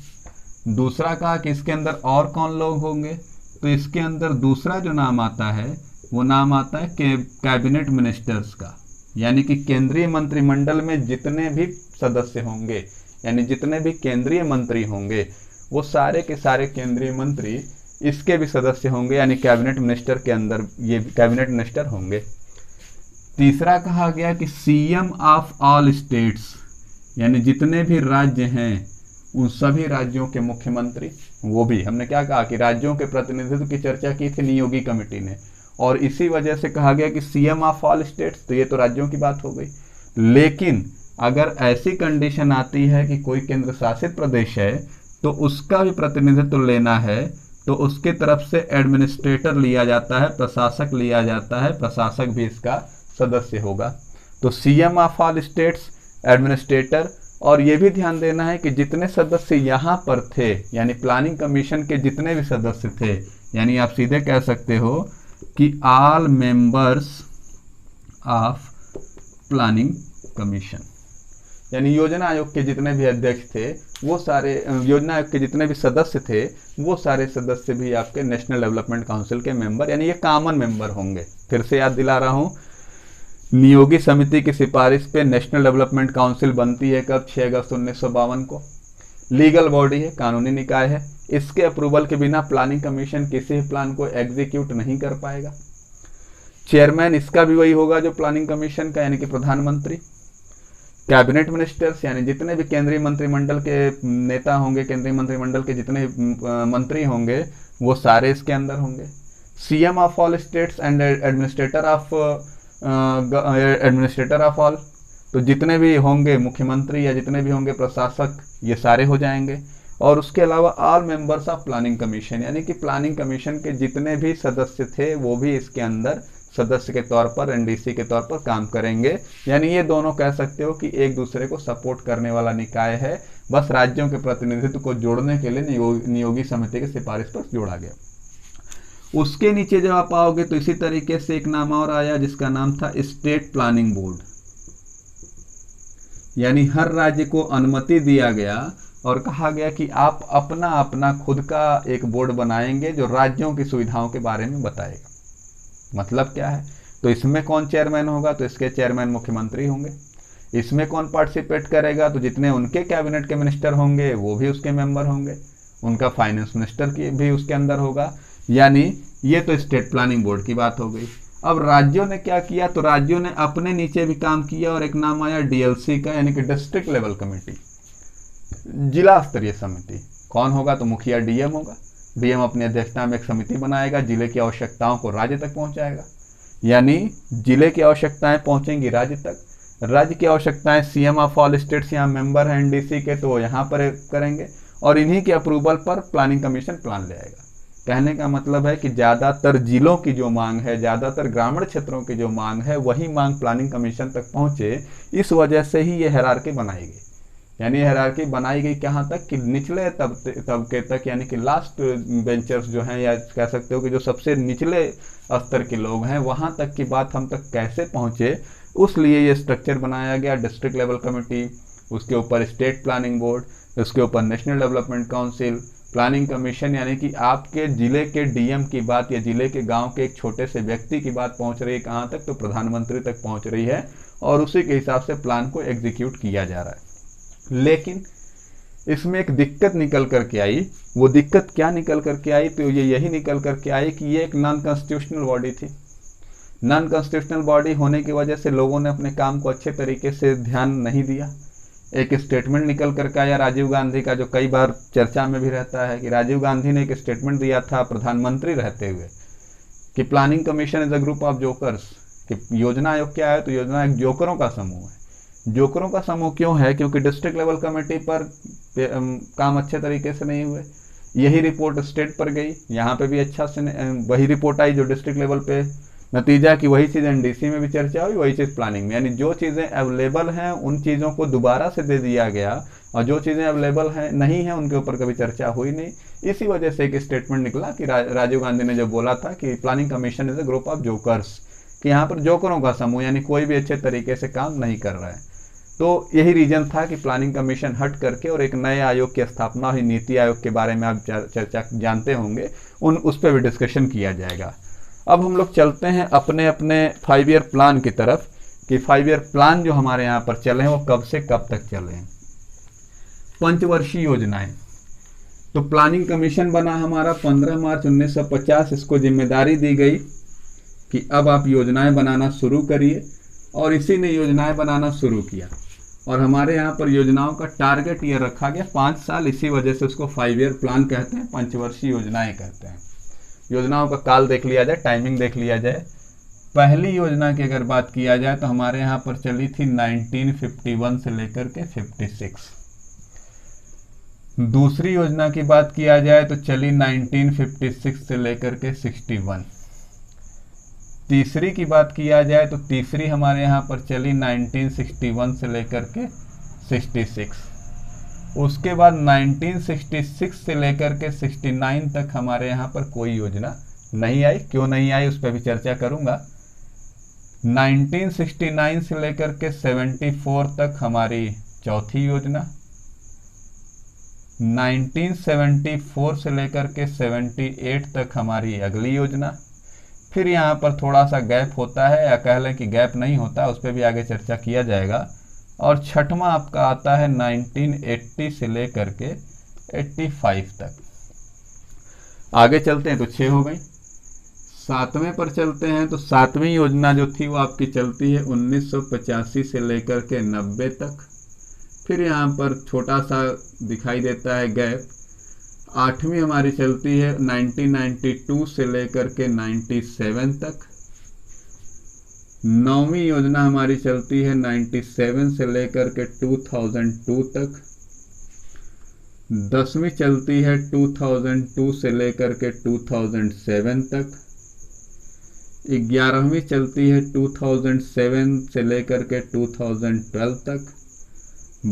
दूसरा कहा कि इसके अंदर और कौन लोग होंगे, तो इसके अंदर दूसरा जो नाम आता है वो नाम आता है कैबिनेट मिनिस्टर्स का, यानी कि केंद्रीय मंत्रिमंडल में जितने भी सदस्य होंगे, यानी जितने भी केंद्रीय मंत्री होंगे वो सारे के सारे केंद्रीय मंत्री इसके भी सदस्य होंगे, यानी कैबिनेट मिनिस्टर के अंदर ये कैबिनेट मिनिस्टर होंगे। तीसरा कहा गया कि सीएम ऑफ ऑल स्टेट्स, यानी जितने भी राज्य हैं उन सभी राज्यों के मुख्यमंत्री, वो भी हमने क्या कहा कि राज्यों के प्रतिनिधित्व की चर्चा की थी नियोगी कमेटी ने, और इसी वजह से कहा गया कि सीएम ऑफ ऑल स्टेट्स, तो ये तो राज्यों की बात हो गई। लेकिन अगर ऐसी कंडीशन आती है कि कोई केंद्र शासित प्रदेश है तो उसका भी प्रतिनिधित्व लेना है, तो उसके तरफ से एडमिनिस्ट्रेटर लिया जाता है, प्रशासक लिया जाता है, प्रशासक भी इसका सदस्य होगा। तो CM of all states, administrator, और ये भी ध्यान देना है कि जितने सदस्य यहाँ पर थे, यानी प्लानिंग कमीशन के जितने भी सदस्य थे, यानी आप सीधे कह सकते हो कि all members of planning commission, यानी योजना आयोग के जितने भी अध्यक्ष थे वो सारे, योजना आयोग के जितने भी सदस्य थे वो सारे सदस्य भी आपके नेशनल डेवलपमेंट काउंसिल के मेंबर, यानी ये कॉमन मेंबर होंगे। फिर से याद दिला रहा हूँ, नियोगी समिति की सिफारिश पे नेशनल डेवलपमेंट काउंसिल बनती है कब, 6 अगस्त 1952 को। लीगल बॉडी है, कानूनी निकाय है, इसके अप्रूवल के बिना प्लानिंग कमीशन किसी भी प्लान को एग्जीक्यूट नहीं कर पाएगा। चेयरमैन इसका भी वही होगा जो प्लानिंग कमीशन का, यानी कि प्रधानमंत्री। कैबिनेट मिनिस्टर्स, यानी जितने भी केंद्रीय मंत्रिमंडल के नेता होंगे, केंद्रीय मंत्रिमंडल के जितने मंत्री होंगे वो सारे इसके अंदर होंगे। CM of all states and administrator of all, तो जितने भी होंगे मुख्यमंत्री या जितने भी होंगे प्रशासक, ये सारे हो जाएंगे। और उसके अलावा all members of planning commission, यानी कि प्लानिंग कमीशन के जितने भी सदस्य थे वो भी इसके अंदर सदस्य के तौर पर, एनडीसी के तौर पर काम करेंगे। यानी ये दोनों कह सकते हो कि एक दूसरे को सपोर्ट करने वाला निकाय है, बस राज्यों के प्रतिनिधित्व को जोड़ने के लिए नियोगी समिति की सिफारिश पर जोड़ा गया। उसके नीचे जब आप आओगे तो इसी तरीके से एक नाम और आया जिसका नाम था स्टेट प्लानिंग बोर्ड, यानी हर राज्य को अनुमति दिया गया और कहा गया कि आप अपना अपना खुद का एक बोर्ड बनाएंगे जो राज्यों की सुविधाओं के बारे में बताएगा। मतलब क्या है, तो इसमें कौन चेयरमैन होगा, तो इसके चेयरमैन मुख्यमंत्री होंगे। इसमें कौन पार्टिसिपेट करेगा, तो जितने उनके कैबिनेट के मिनिस्टर होंगे वो भी उसके मेंबर होंगे, उनका फाइनेंस मिनिस्टर की भी उसके अंदर होगा। यानी ये तो स्टेट प्लानिंग बोर्ड की बात हो गई। अब राज्यों ने क्या किया, तो राज्यों ने अपने नीचे भी काम किया और एक नाम आया डीएलसी का, यानी कि डिस्ट्रिक्ट लेवल कमेटी, जिला स्तरीय समिति। कौन होगा, तो मुखिया डीएम होगा। डीएम अपनी अध्यक्षता में एक समिति बनाएगा, जिले की आवश्यकताओं को राज्य तक पहुंचाएगा, यानी जिले की आवश्यकताएं पहुंचेंगी राज्य तक। राज्य की आवश्यकताएं सीएम ऑफ ऑल स्टेट्स यहाँ मेंबर हैं एनडीसी के, तो वो यहाँ पर करेंगे और इन्हीं के अप्रूवल पर प्लानिंग कमीशन प्लान ले आएगा। कहने का मतलब है कि ज़्यादातर जिलों की जो मांग है, ज़्यादातर ग्रामीण क्षेत्रों की जो मांग है, वही मांग प्लानिंग कमीशन तक पहुंचे। इस वजह से ही ये हायरार्की बनाई गई। यानी हायरार्की बनाई गई कहाँ तक, कि निचले तबके तक, यानी कि लास्ट बेंचर्स जो हैं, या कह सकते हो कि जो सबसे निचले स्तर के लोग हैं, वहाँ तक की बात हम तक कैसे पहुँचे, उस लिए ये स्ट्रक्चर बनाया गया। डिस्ट्रिक्ट लेवल कमेटी, उसके ऊपर स्टेट प्लानिंग बोर्ड, उसके ऊपर national development council, planning commission, यानी कि आपके जिले के डीएम की बात या जिले के गांव के एक छोटे से व्यक्ति की बात पहुंच रही है कहाँ तक, तो प्रधानमंत्री तक पहुंच रही है और उसी के हिसाब से प्लान को एग्जीक्यूट किया जा रहा है। लेकिन इसमें एक दिक्कत निकल करके आई। वो दिक्कत क्या निकल करके आई, तो ये यही निकल करके आई कि ये एक नॉन कॉन्स्टिट्यूशनल बॉडी थी। नॉन कॉन्स्टिट्यूशनल बॉडी होने की वजह से लोगों ने अपने काम को अच्छे तरीके से ध्यान नहीं दिया। एक स्टेटमेंट निकल करके आया राजीव गांधी का, जो कई बार चर्चा में भी रहता है, कि राजीव गांधी ने एक स्टेटमेंट दिया था प्रधानमंत्री रहते हुए कि planning commission is a group of jokers, कि योजना आयोग क्या है, तो योजना एक जोकरों का समूह है। जोकरों का समूह क्यों है, क्योंकि डिस्ट्रिक्ट लेवल कमेटी पर काम अच्छे तरीके से नहीं हुए। यही रिपोर्ट स्टेट पर गई, यहाँ पे भी अच्छा से वही रिपोर्ट आई जो डिस्ट्रिक्ट लेवल पे, नतीजा कि वही चीज़ एनडीसी में भी चर्चा हुई, वही चीज़ प्लानिंग में, यानी जो चीज़ें अवेलेबल हैं उन चीज़ों को दोबारा से दे दिया गया और जो चीज़ें अवेलेबल हैं नहीं है उनके ऊपर कभी चर्चा हुई नहीं। इसी वजह से एक स्टेटमेंट निकला कि राजीव गांधी ने जब बोला था कि planning commission is a group of jokers, कि यहाँ पर जोकरों का समूह, यानी कोई भी अच्छे तरीके से काम नहीं कर रहा है। तो यही रीजन था कि प्लानिंग कमीशन हट करके और एक नए आयोग की स्थापना हुई। नीति आयोग के बारे में आप चर्चा जानते होंगे, उस पर भी डिस्कशन किया जाएगा। अब हम लोग चलते हैं अपने अपने 5 ईयर प्लान की तरफ, कि 5 ईयर प्लान जो हमारे यहाँ पर चले हैं वो कब से कब तक चले हैं। पंचवर्षीय योजनाएं, तो प्लानिंग कमीशन बना हमारा 15 मार्च 1950। इसको जिम्मेदारी दी गई कि अब आप योजनाएं बनाना शुरू करिए, और इसी ने योजनाएं बनाना शुरू किया। और हमारे यहाँ पर योजनाओं का टारगेट ये रखा गया 5 साल, इसी वजह से उसको 5 ईयर प्लान कहते हैं, पंचवर्षीय योजनाएं कहते हैं। योजनाओं का काल देख लिया जाए, टाइमिंग देख लिया जाए। पहली योजना की अगर बात किया जाए तो हमारे यहाँ पर चली थी 1951 से लेकर के 56। दूसरी योजना की बात किया जाए तो चली 1956 से लेकर के 61। तीसरी की बात किया जाए तो तीसरी हमारे यहाँ पर चली 1961 से लेकर के 66। उसके बाद 1966 से लेकर के 69 तक हमारे यहाँ पर कोई योजना नहीं आई। क्यों नहीं आई उस पर भी चर्चा करूँगा। 1969 से लेकर के 74 तक हमारी चौथी योजना, 1974 से लेकर के 78 तक हमारी अगली योजना। फिर यहाँ पर थोड़ा सा गैप होता है, या कह लें कि गैप नहीं होता, उस पर भी आगे चर्चा किया जाएगा। और छठवां आपका आता है 1980 से लेकर के 85 तक। आगे चलते हैं तो 6 हो गई। 7वें पर चलते हैं तो 7वीं योजना जो थी वो आपकी चलती है 1985 से लेकर के 90 तक। फिर यहाँ पर छोटा सा दिखाई देता है गैप। 8वीं हमारी चलती है 1992 से लेकर के 97 तक। 9वीं योजना हमारी चलती है 97 से लेकर के 2002 तक। 10वीं चलती है 2002 से लेकर के 2007 तक। 11वीं चलती है 2007 से लेकर के 2012 तक।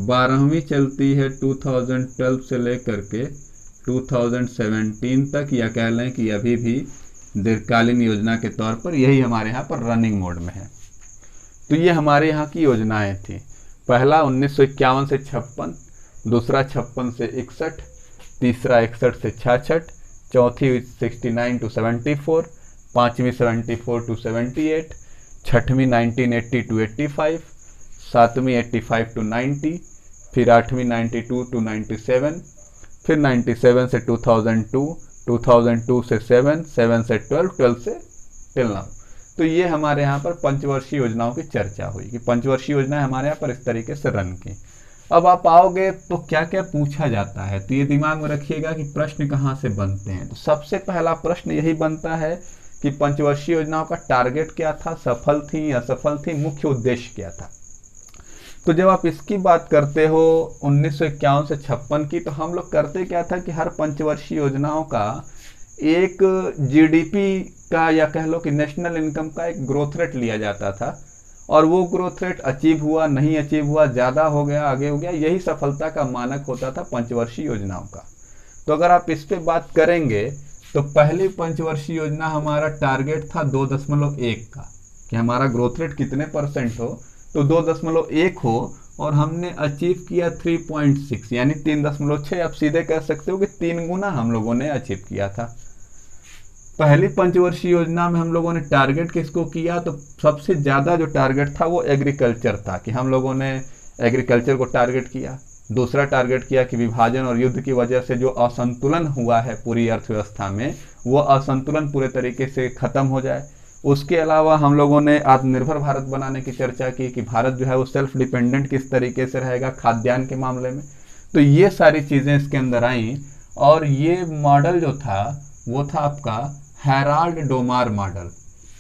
12वीं चलती है 2012 से लेकर के 2017 तक, या कह लें कि अभी भी दीर्घकालीन योजना के तौर पर, यही हमारे यहाँ पर रनिंग मोड में है। तो ये हमारे यहाँ की योजनाएं थी। पहला 1951 से 56, दूसरा 56 से 61, तीसरा 61 से 66, चौथी 69 to 74, पाँचवीं 74 to 78, छठवीं 1980 to 85, सातवीं 85 to 90, फिर आठवीं 92 to 97, फिर 97 से 2002, 2002 से 7, 7 से 12, 12 से टिल नाउ। तो ये हमारे यहाँ पर पंचवर्षीय योजनाओं की चर्चा हुई कि पंचवर्षीय योजनाएं हमारे यहाँ पर इस तरीके से रन की। अब आप आओगे तो क्या क्या पूछा जाता है, तो ये दिमाग में रखिएगा कि प्रश्न कहाँ से बनते हैं। तो सबसे पहला प्रश्न यही बनता है कि पंचवर्षीय योजनाओं का टारगेट क्या था, सफल थी असफल थी, मुख्य उद्देश्य क्या था। तो जब आप इसकी बात करते हो 1951 से 56 की, तो हम लोग करते क्या था कि हर पंचवर्षीय योजनाओं का एक जीडीपी का या कह लो कि नेशनल इनकम का एक ग्रोथ रेट लिया जाता था, और वो ग्रोथ रेट अचीव हुआ नहीं अचीव हुआ, ज़्यादा हो गया आगे हो गया, यही सफलता का मानक होता था पंचवर्षीय योजनाओं का। तो अगर आप इस पे बात करेंगे तो पहली पंचवर्षीय योजना हमारा टारगेट था 2.1 का, कि हमारा ग्रोथ रेट कितने परसेंट हो, तो 2.1 हो, और हमने अचीव किया 3.6 यानी 3.6। आप सीधे कह सकते हो कि 3 गुना हम लोगों ने अचीव किया था। पहली पंचवर्षीय योजना में हम लोगों ने टारगेट किसको किया, तो सबसे ज़्यादा जो टारगेट था वो एग्रीकल्चर था, कि हम लोगों ने एग्रीकल्चर को टारगेट किया। दूसरा टारगेट किया कि विभाजन और युद्ध की वजह से जो असंतुलन हुआ है पूरी अर्थव्यवस्था में, वो असंतुलन पूरे तरीके से ख़त्म हो जाए। उसके अलावा हम लोगों ने आत्मनिर्भर भारत बनाने की चर्चा की कि भारत जो है वो सेल्फ डिपेंडेंट किस तरीके से रहेगा खाद्यान्न के मामले में। तो ये सारी चीज़ें इसके अंदर आई, और ये मॉडल जो था वो था आपका हेराल्ड डोमार मॉडल,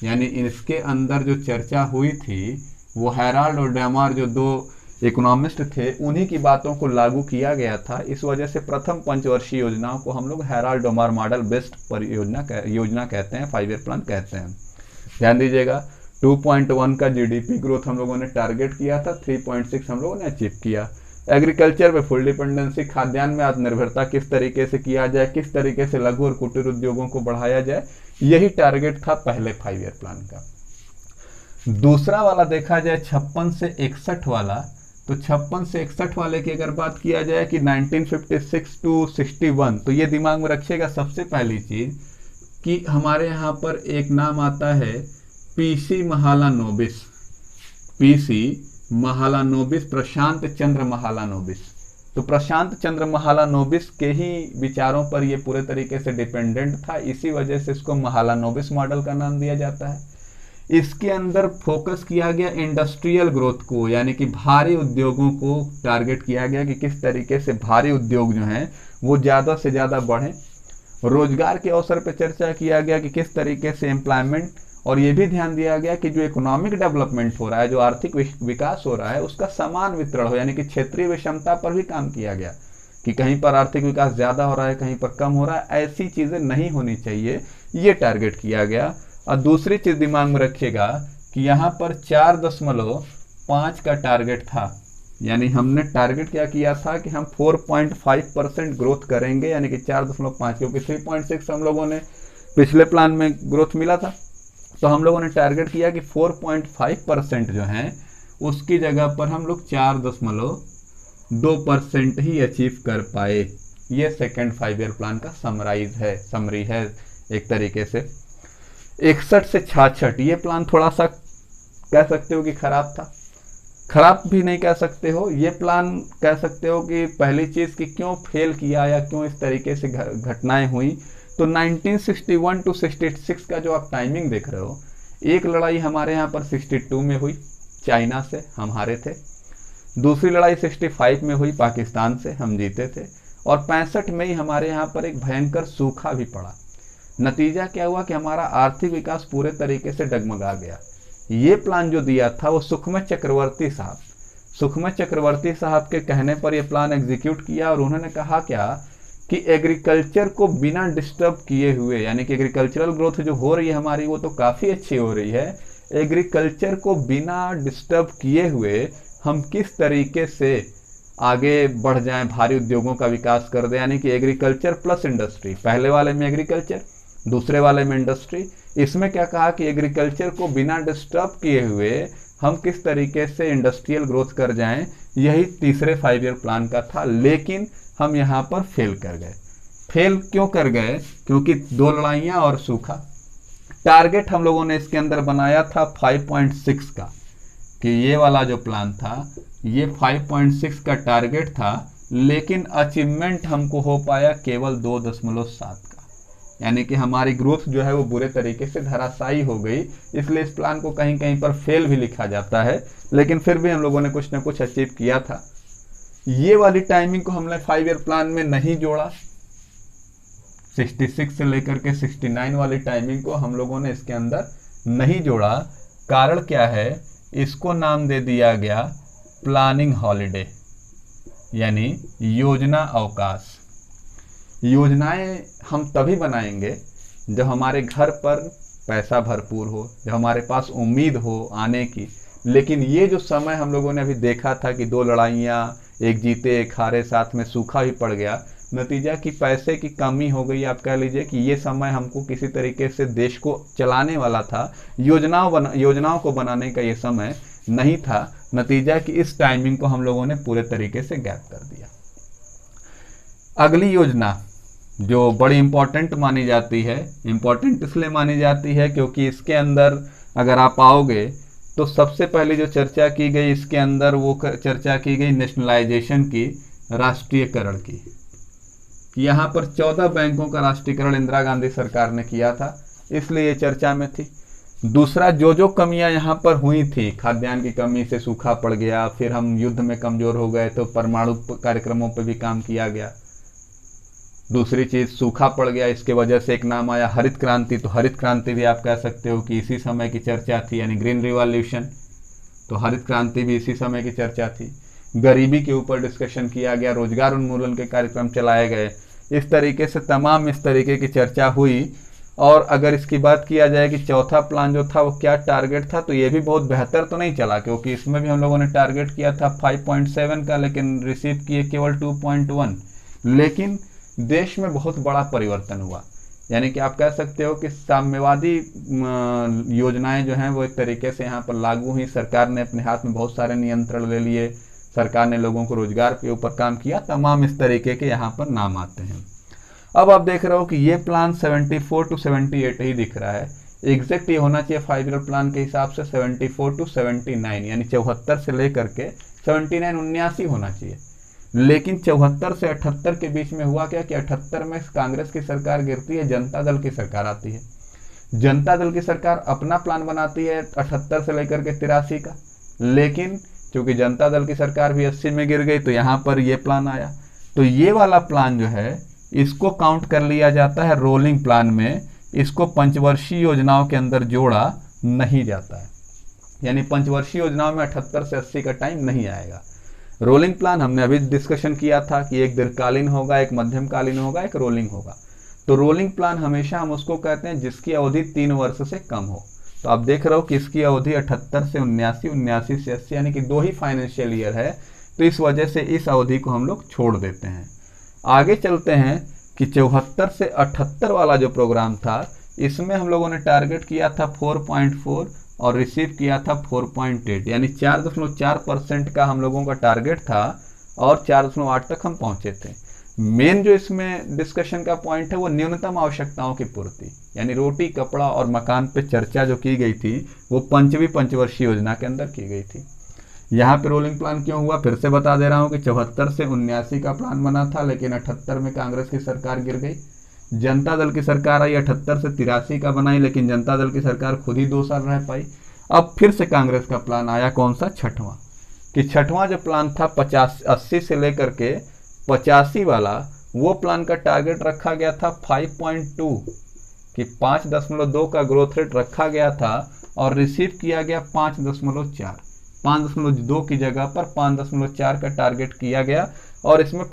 यानी इसके अंदर जो चर्चा हुई थी वो हेराल्ड और डोमार जो दो इकोनॉमिस्ट थे, उन्हीं की बातों को लागू किया गया था। इस वजह से प्रथम पंचवर्षीय योजनाओं को हम लोग हेराल्ड डोमार मॉडल बेस्ड योजना कहते हैं, 5 ईयर प्लान कहते हैं। ध्यान दीजिएगा, 2.1 का जीडीपी ग्रोथ हम लोगों ने टारगेट किया था, 3.6 हम लोगों ने अचीव किया। एग्रीकल्चर पे फुल डिपेंडेंसी, खाद्यान्न में आत्मनिर्भरता किस तरीके से किया जाए, किस तरीके से लघु और कुटीर उद्योगों को बढ़ाया जाए, यही टारगेट था पहले 5 ईयर प्लान का। दूसरा वाला देखा जाए 56 से 61 वाला, तो 56 से 61 वाले की अगर बात किया जाए कि 1956 to 61, तो ये दिमाग में रखिएगा सबसे पहली चीज कि हमारे यहाँ पर एक नाम आता है पीसी महालानोबिस, पीसी महालानोबिस, प्रशांत चंद्र महालानोबिस। तो प्रशांत चंद्र महालानोबिस के ही विचारों पर ये पूरे तरीके से डिपेंडेंट था, इसी वजह से इसको महालानोबिस मॉडल का नाम दिया जाता है। इसके अंदर फोकस किया गया इंडस्ट्रियल ग्रोथ को, यानी कि भारी उद्योगों को टारगेट किया गया कि किस तरीके से भारी उद्योग जो हैं वो ज़्यादा से ज़्यादा बढ़ें। रोजगार के अवसर पर चर्चा किया गया कि किस तरीके से एम्प्लॉयमेंट, और ये भी ध्यान दिया गया कि जो इकोनॉमिक डेवलपमेंट हो रहा है, जो आर्थिक विकास हो रहा है, उसका समान वितरण हो, यानी कि क्षेत्रीय विषमता पर भी काम किया गया कि कहीं पर आर्थिक विकास ज़्यादा हो रहा है, कहीं पर कम हो रहा है, ऐसी चीज़ें नहीं होनी चाहिए, ये टारगेट किया गया। और दूसरी चीज़ दिमाग में रखिएगा कि यहाँ पर 4.5 का टारगेट था, यानी हमने टारगेट क्या किया था कि हम 4.5% ग्रोथ करेंगे, यानी कि 4.5, क्योंकि 3.6 हम लोगों ने पिछले प्लान में ग्रोथ मिला था, तो हम लोगों ने टारगेट किया कि 4.5% जो है उसकी जगह पर हम लोग 4.2% ही अचीव कर पाए। ये सेकेंड 5 ईयर प्लान का समरी है एक तरीके से। 61 से 66 ये प्लान थोड़ा सा कह सकते हो कि खराब था, खराब भी नहीं कह सकते हो, ये प्लान कह सकते हो कि पहली चीज़ कि क्यों फेल किया या क्यों इस तरीके से घटनाएं हुई। तो 1961 to 66 का जो आप टाइमिंग देख रहे हो, एक लड़ाई हमारे यहाँ पर 62 में हुई चाइना से, हम हारे थे। दूसरी लड़ाई 65 में हुई पाकिस्तान से, हम जीते थे। और 65 में ही हमारे यहाँ पर एक भयंकर सूखा भी पड़ा। नतीजा क्या हुआ कि हमारा आर्थिक विकास पूरे तरीके से डगमगा गया। ये प्लान जो दिया था वो सुखमय चक्रवर्ती साहब के कहने पर यह प्लान एग्जीक्यूट किया, और उन्होंने कहा क्या कि एग्रीकल्चर को बिना डिस्टर्ब किए हुए, यानी कि एग्रीकल्चरल ग्रोथ जो हो रही है हमारी वो तो काफ़ी अच्छी हो रही है, एग्रीकल्चर को बिना डिस्टर्ब किए हुए हम किस तरीके से आगे बढ़ जाएं, भारी उद्योगों का विकास कर दें, यानी कि एग्रीकल्चर प्लस इंडस्ट्री। पहले वाले में एग्रीकल्चर, दूसरे वाले में इंडस्ट्री। इसमें क्या कहा कि एग्रीकल्चर को बिना डिस्टर्ब किए हुए हम किस तरीके से इंडस्ट्रियल ग्रोथ कर जाएं, यही तीसरे 5 ईयर प्लान का था। लेकिन हम यहाँ पर फेल कर गए। फेल क्यों कर गए? क्योंकि 2 लड़ाइयाँ और सूखा। टारगेट हम लोगों ने इसके अंदर बनाया था 5.6 का, कि ये वाला जो प्लान था ये 5.6 का टारगेट था, लेकिन अचीवमेंट हमको हो पाया केवल 2.7 का। यानी कि हमारी ग्रोथ जो है वो बुरे तरीके से धराशायी हो गई। इसलिए इस प्लान को कहीं कहीं पर फेल भी लिखा जाता है, लेकिन फिर भी हम लोगों ने कुछ ना कुछ अचीव किया था। ये वाली टाइमिंग को हमने 5 ईयर प्लान में नहीं जोड़ा। 66 से लेकर के 69 वाली टाइमिंग को हम लोगों ने इसके अंदर नहीं जोड़ा। कारण क्या है? इसको नाम दे दिया गया प्लानिंग हॉलिडे, यानी योजना अवकाश। योजनाएं हम तभी बनाएंगे जब हमारे घर पर पैसा भरपूर हो, जब हमारे पास उम्मीद हो आने की। लेकिन ये जो समय हम लोगों ने अभी देखा था कि 2 लड़ाइयाँ, एक जीते एक हारे, साथ में सूखा भी पड़ गया, नतीजा कि पैसे की कमी हो गई। आप कह लीजिए कि ये समय हमको किसी तरीके से देश को चलाने वाला था, योजनाओं को बनाने का ये समय नहीं था। नतीजा कि इस टाइमिंग को हम लोगों ने पूरे तरीके से गैप कर दिया। अगली योजना जो बड़ी इंपॉर्टेंट मानी जाती है, इंपॉर्टेंट इसलिए मानी जाती है क्योंकि इसके अंदर अगर आप आओगे तो सबसे पहले जो चर्चा की गई इसके अंदर वो चर्चा की गई नेशनलाइजेशन की, राष्ट्रीयकरण की। यहाँ पर 14 बैंकों का राष्ट्रीयकरण इंदिरा गांधी सरकार ने किया था, इसलिए ये चर्चा में थी। दूसरा, जो कमियां यहाँ पर हुई थी, खाद्यान्न की कमी से सूखा पड़ गया, फिर हम युद्ध में कमजोर हो गए तो परमाणु कार्यक्रमों पर भी काम किया गया। दूसरी चीज, सूखा पड़ गया, इसके वजह से एक नाम आया हरित क्रांति। तो हरित क्रांति भी आप कह सकते हो कि इसी समय की चर्चा थी, यानी ग्रीन रिवॉल्यूशन। तो हरित क्रांति भी इसी समय की चर्चा थी। गरीबी के ऊपर डिस्कशन किया गया, रोजगार उन्मूलन के कार्यक्रम चलाए गए। इस तरीके से तमाम इस तरीके की चर्चा हुई। और अगर इसकी बात किया जाए कि चौथा प्लान जो था वो क्या टारगेट था, तो ये भी बहुत बेहतर तो नहीं चला, क्योंकि इसमें भी हम लोगों ने टारगेट किया था 5.7 का, लेकिन रिसीव किए केवल 2.1। लेकिन देश में बहुत बड़ा परिवर्तन हुआ। यानी कि आप कह सकते हो कि साम्यवादी योजनाएं जो हैं वो एक तरीके से यहाँ पर लागू हुई। सरकार ने अपने हाथ में बहुत सारे नियंत्रण ले लिए, सरकार ने लोगों को रोजगार के ऊपर काम किया, तमाम इस तरीके के यहाँ पर नाम आते हैं। अब आप देख रहे हो कि ये प्लान 74 to 78 ही दिख रहा है। एग्जैक्ट ये होना चाहिए 5 ईयर प्लान के हिसाब से 74 to 79, यानी 74 से लेकर के 79, 79 होना चाहिए। लेकिन 74 से 78 के बीच में हुआ क्या कि 78 में कांग्रेस की सरकार गिरती है, जनता दल की सरकार आती है। जनता दल की सरकार अपना प्लान बनाती है 78 से लेकर के 83 का, लेकिन क्योंकि जनता दल की सरकार भी 80 में गिर गई तो यहाँ पर ये प्लान आया। तो ये वाला प्लान जो है इसको काउंट कर लिया जाता है रोलिंग प्लान में, इसको पंचवर्षीय योजनाओं के अंदर जोड़ा नहीं जाता है। यानी पंचवर्षीय योजनाओं में 78 से 80 का टाइम नहीं आएगा। रोलिंग प्लान हमने अभी डिस्कशन किया था कि एक दीर्घकालीन होगा, एक मध्यमकालीन होगा, एक रोलिंग होगा। तो रोलिंग प्लान हमेशा हम उसको कहते हैं जिसकी अवधि 3 वर्ष से कम हो। तो आप देख रहे हो कि इसकी अवधि 78 से 79, 79 से 80, यानी कि 2 ही फाइनेंशियल ईयर है। तो इस वजह से इस अवधि को हम लोग छोड़ देते हैं। आगे चलते हैं कि 74 से 78 वाला जो प्रोग्राम था, इसमें हम लोगों ने टारगेट किया था 4.4 और रिसीव किया था 4.8, यानी 4.4% का हम लोगों का टारगेट था और 4.8 तक हम पहुंचे थे। मेन जो इसमें डिस्कशन का पॉइंट है वो न्यूनतम आवश्यकताओं की पूर्ति, यानी रोटी, कपड़ा और मकान पे चर्चा जो की गई थी वो पंचवीं पंचवर्षीय योजना के अंदर की गई थी। यहाँ पे रोलिंग प्लान क्यों हुआ, फिर से बता दे रहा हूँ कि 74 से 79 का प्लान बना था, लेकिन 78 में कांग्रेस की सरकार गिर गई। जनता दल की सरकार आई, 78 से 83 का बनाई, लेकिन जनता दल की सरकार खुद ही 2 साल रह पाई। अब फिर से कांग्रेस का प्लान आया, कौन सा, छठवां। कि छठवां जो प्लान था 80 से लेकर के 85 वाला, वो प्लान का टारगेट रखा गया था 5.2, कि 5.2 का ग्रोथ रेट रखा गया था और रिसीव किया गया 5.4, 5.2 की जगह पर 5.4 का टारगेट किया गया। और इसमें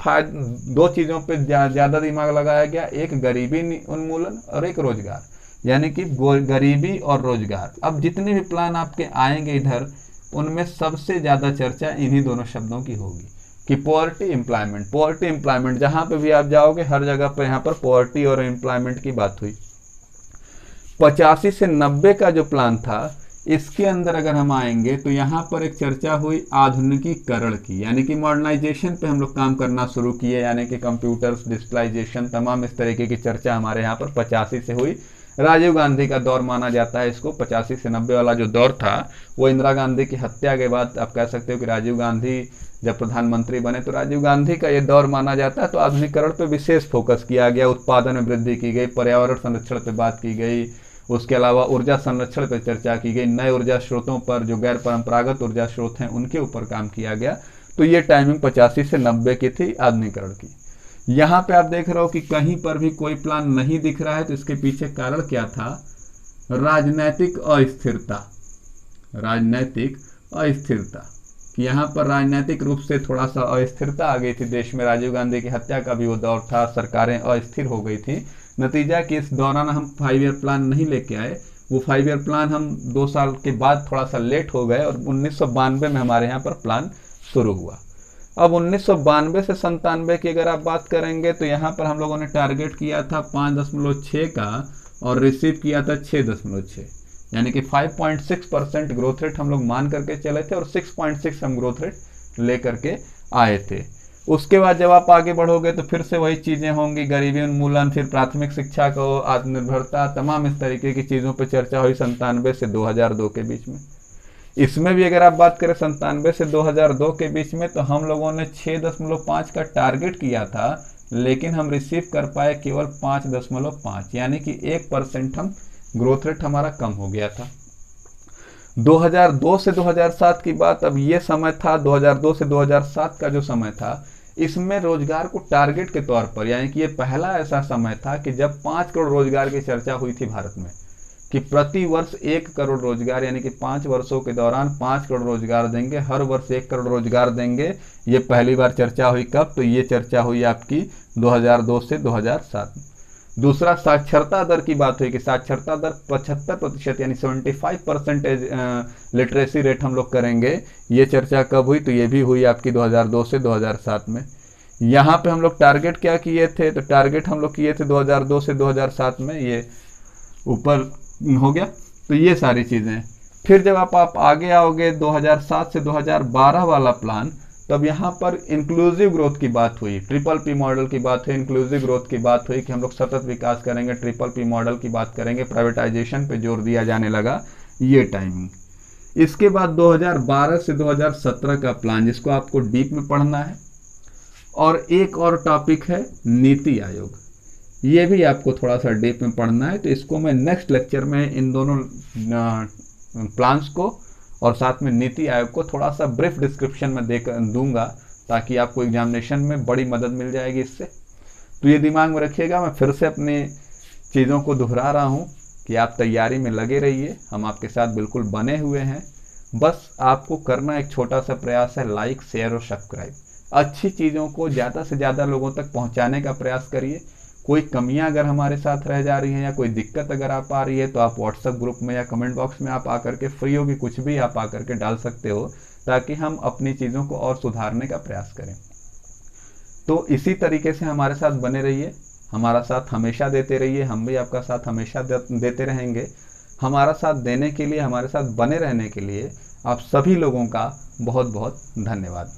2 चीज़ों पे ज़्यादा दिमाग लगाया गया, एक गरीबी उन्मूलन और एक रोजगार, यानी कि गरीबी और रोजगार। अब जितने भी प्लान आपके आएंगे इधर, उनमें सबसे ज़्यादा चर्चा इन्हीं दोनों शब्दों की होगी कि पॉवर्टी एम्प्लॉयमेंट। जहाँ पे भी आप जाओगे हर जगह पर यहाँ पर पॉवर्टी और एम्प्लॉयमेंट की बात हुई। 85 से 90 का जो प्लान था, इसके अंदर अगर हम आएंगे तो यहाँ पर एक चर्चा हुई आधुनिकीकरण की, यानी कि मॉडर्नाइजेशन पे हम लोग काम करना शुरू किए, यानी कि कंप्यूटर्स, डिजिटलाइजेशन, तमाम इस तरीके की चर्चा हमारे यहाँ पर 85 से हुई। राजीव गांधी का दौर माना जाता है इसको। 85 से 90 वाला जो दौर था वो इंदिरा गांधी की हत्या के बाद आप कह सकते हो कि राजीव गांधी जब प्रधानमंत्री बने तो राजीव गांधी का ये दौर माना जाता है। तो आधुनिकीकरण पे विशेष फोकस किया गया, उत्पादन में वृद्धि की गई, पर्यावरण संरक्षण पे बात की गई, उसके अलावा ऊर्जा संरक्षण पर चर्चा की गई, नए ऊर्जा स्रोतों पर, जो गैर परंपरागत ऊर्जा स्रोत हैं उनके ऊपर काम किया गया। तो ये टाइमिंग 85 से 90 की थी आधुनिकीकरण की। यहाँ पे आप देख रहे हो कि कहीं पर भी कोई प्लान नहीं दिख रहा है, तो इसके पीछे कारण क्या था? राजनैतिक अस्थिरता। राजनैतिक अस्थिरता, यहाँ पर राजनीतिक रूप से थोड़ा सा अस्थिरता आ गई थी देश में। राजीव गांधी की हत्या का भी वो दौर था, सरकारें अस्थिर हो गई थी। नतीजा कि इस दौरान हम 5 ईयर प्लान नहीं लेके आए। वो 5 ईयर प्लान हम 2 साल के बाद थोड़ा सा लेट हो गए और 1992 में हमारे यहाँ पर प्लान शुरू हुआ। अब 1992 से 97 की अगर आप बात करेंगे तो यहाँ पर हम लोगों ने टारगेट किया था 5.6 का और रिसीव किया था 6.6, यानी कि 5.6% ग्रोथ रेट हम लोग मान करके चले थे और 6.6 हम ग्रोथ रेट ले करके आए थे। उसके बाद जब आप आगे बढ़ोगे तो फिर से वही चीज़ें होंगी, गरीबी उन्मूलन, फिर प्राथमिक शिक्षा को, आत्मनिर्भरता, तमाम इस तरीके की चीज़ों पे चर्चा हुई 97 से 2002 के बीच में। इसमें भी अगर आप बात करें 97 से 2002 के बीच में, तो हम लोगों ने 6.5 का टारगेट किया था, लेकिन हम रिसीव कर पाए केवल 5.5, यानी कि 1% हम ग्रोथ रेट हमारा कम हो गया था। 2002 से 2007 की बात, अब ये समय था 2002 से 2007 का जो समय था, इसमें रोजगार को टारगेट के तौर पर, यानी कि ये पहला ऐसा समय था कि जब 5 करोड़ रोजगार की चर्चा हुई थी भारत में, कि प्रति वर्ष 1 करोड़ रोजगार, यानी कि 5 वर्षों के दौरान 5 करोड़ रोजगार देंगे, हर वर्ष 1 करोड़ रोजगार देंगे। ये पहली बार चर्चा हुई कब? तो ये चर्चा हुई आपकी 2002 से 2007 में। दूसरा, साक्षरता दर की बात हुई कि साक्षरता दर 75%, यानी 75% लिटरेसी रेट हम लोग करेंगे। ये चर्चा कब हुई? तो ये भी हुई आपकी 2002 से 2007 में। यहाँ पे हम लोग टारगेट क्या किए थे? तो टारगेट हम लोग किए थे 2002 से 2007 में, ये ऊपर हो गया। तो ये सारी चीज़ें। फिर जब आप आगे आओगे 2007 से 2012 वाला प्लान, तब यहाँ पर इंक्लूसिव ग्रोथ की बात हुई, ट्रिपल P मॉडल की बात हुई, इंक्लूसिव ग्रोथ की बात हुई कि हम लोग सतत विकास करेंगे, ट्रिपल P मॉडल की बात करेंगे, प्राइवेटाइजेशन पे जोर दिया जाने लगा, ये टाइमिंग। इसके बाद 2012 से 2017 का प्लान, जिसको आपको डीप में पढ़ना है। और एक और टॉपिक है नीति आयोग, ये भी आपको थोड़ा सा डीप में पढ़ना है। तो इसको मैं नेक्स्ट लेक्चर में इन दोनों प्लान्स को और साथ में नीति आयोग को थोड़ा सा ब्रीफ डिस्क्रिप्शन में दूंगा, ताकि आपको एग्जामिनेशन में बड़ी मदद मिल जाएगी इससे। तो ये दिमाग में रखिएगा। मैं फिर से अपनी चीज़ों को दोहरा रहा हूँ कि आप तैयारी में लगे रहिए, हम आपके साथ बिल्कुल बने हुए हैं। बस आपको करना एक छोटा सा प्रयास है, लाइक, शेयर और सब्सक्राइब। अच्छी चीज़ों को ज़्यादा से ज़्यादा लोगों तक पहुँचाने का प्रयास करिए। कोई कमियां अगर हमारे साथ रह जा रही हैं या कोई दिक्कत अगर आप आ रही है, तो आप व्हाट्सएप ग्रुप में या कमेंट बॉक्स में आप आकर के फ्री होगी कुछ भी आप आकर के डाल सकते हो, ताकि हम अपनी चीज़ों को और सुधारने का प्रयास करें। तो इसी तरीके से हमारे साथ बने रहिए, हमारा साथ हमेशा देते रहिए, हम भी आपका साथ हमेशा देते रहेंगे। हमारा साथ देने के लिए, हमारे साथ बने रहने के लिए आप सभी लोगों का बहुत बहुत धन्यवाद।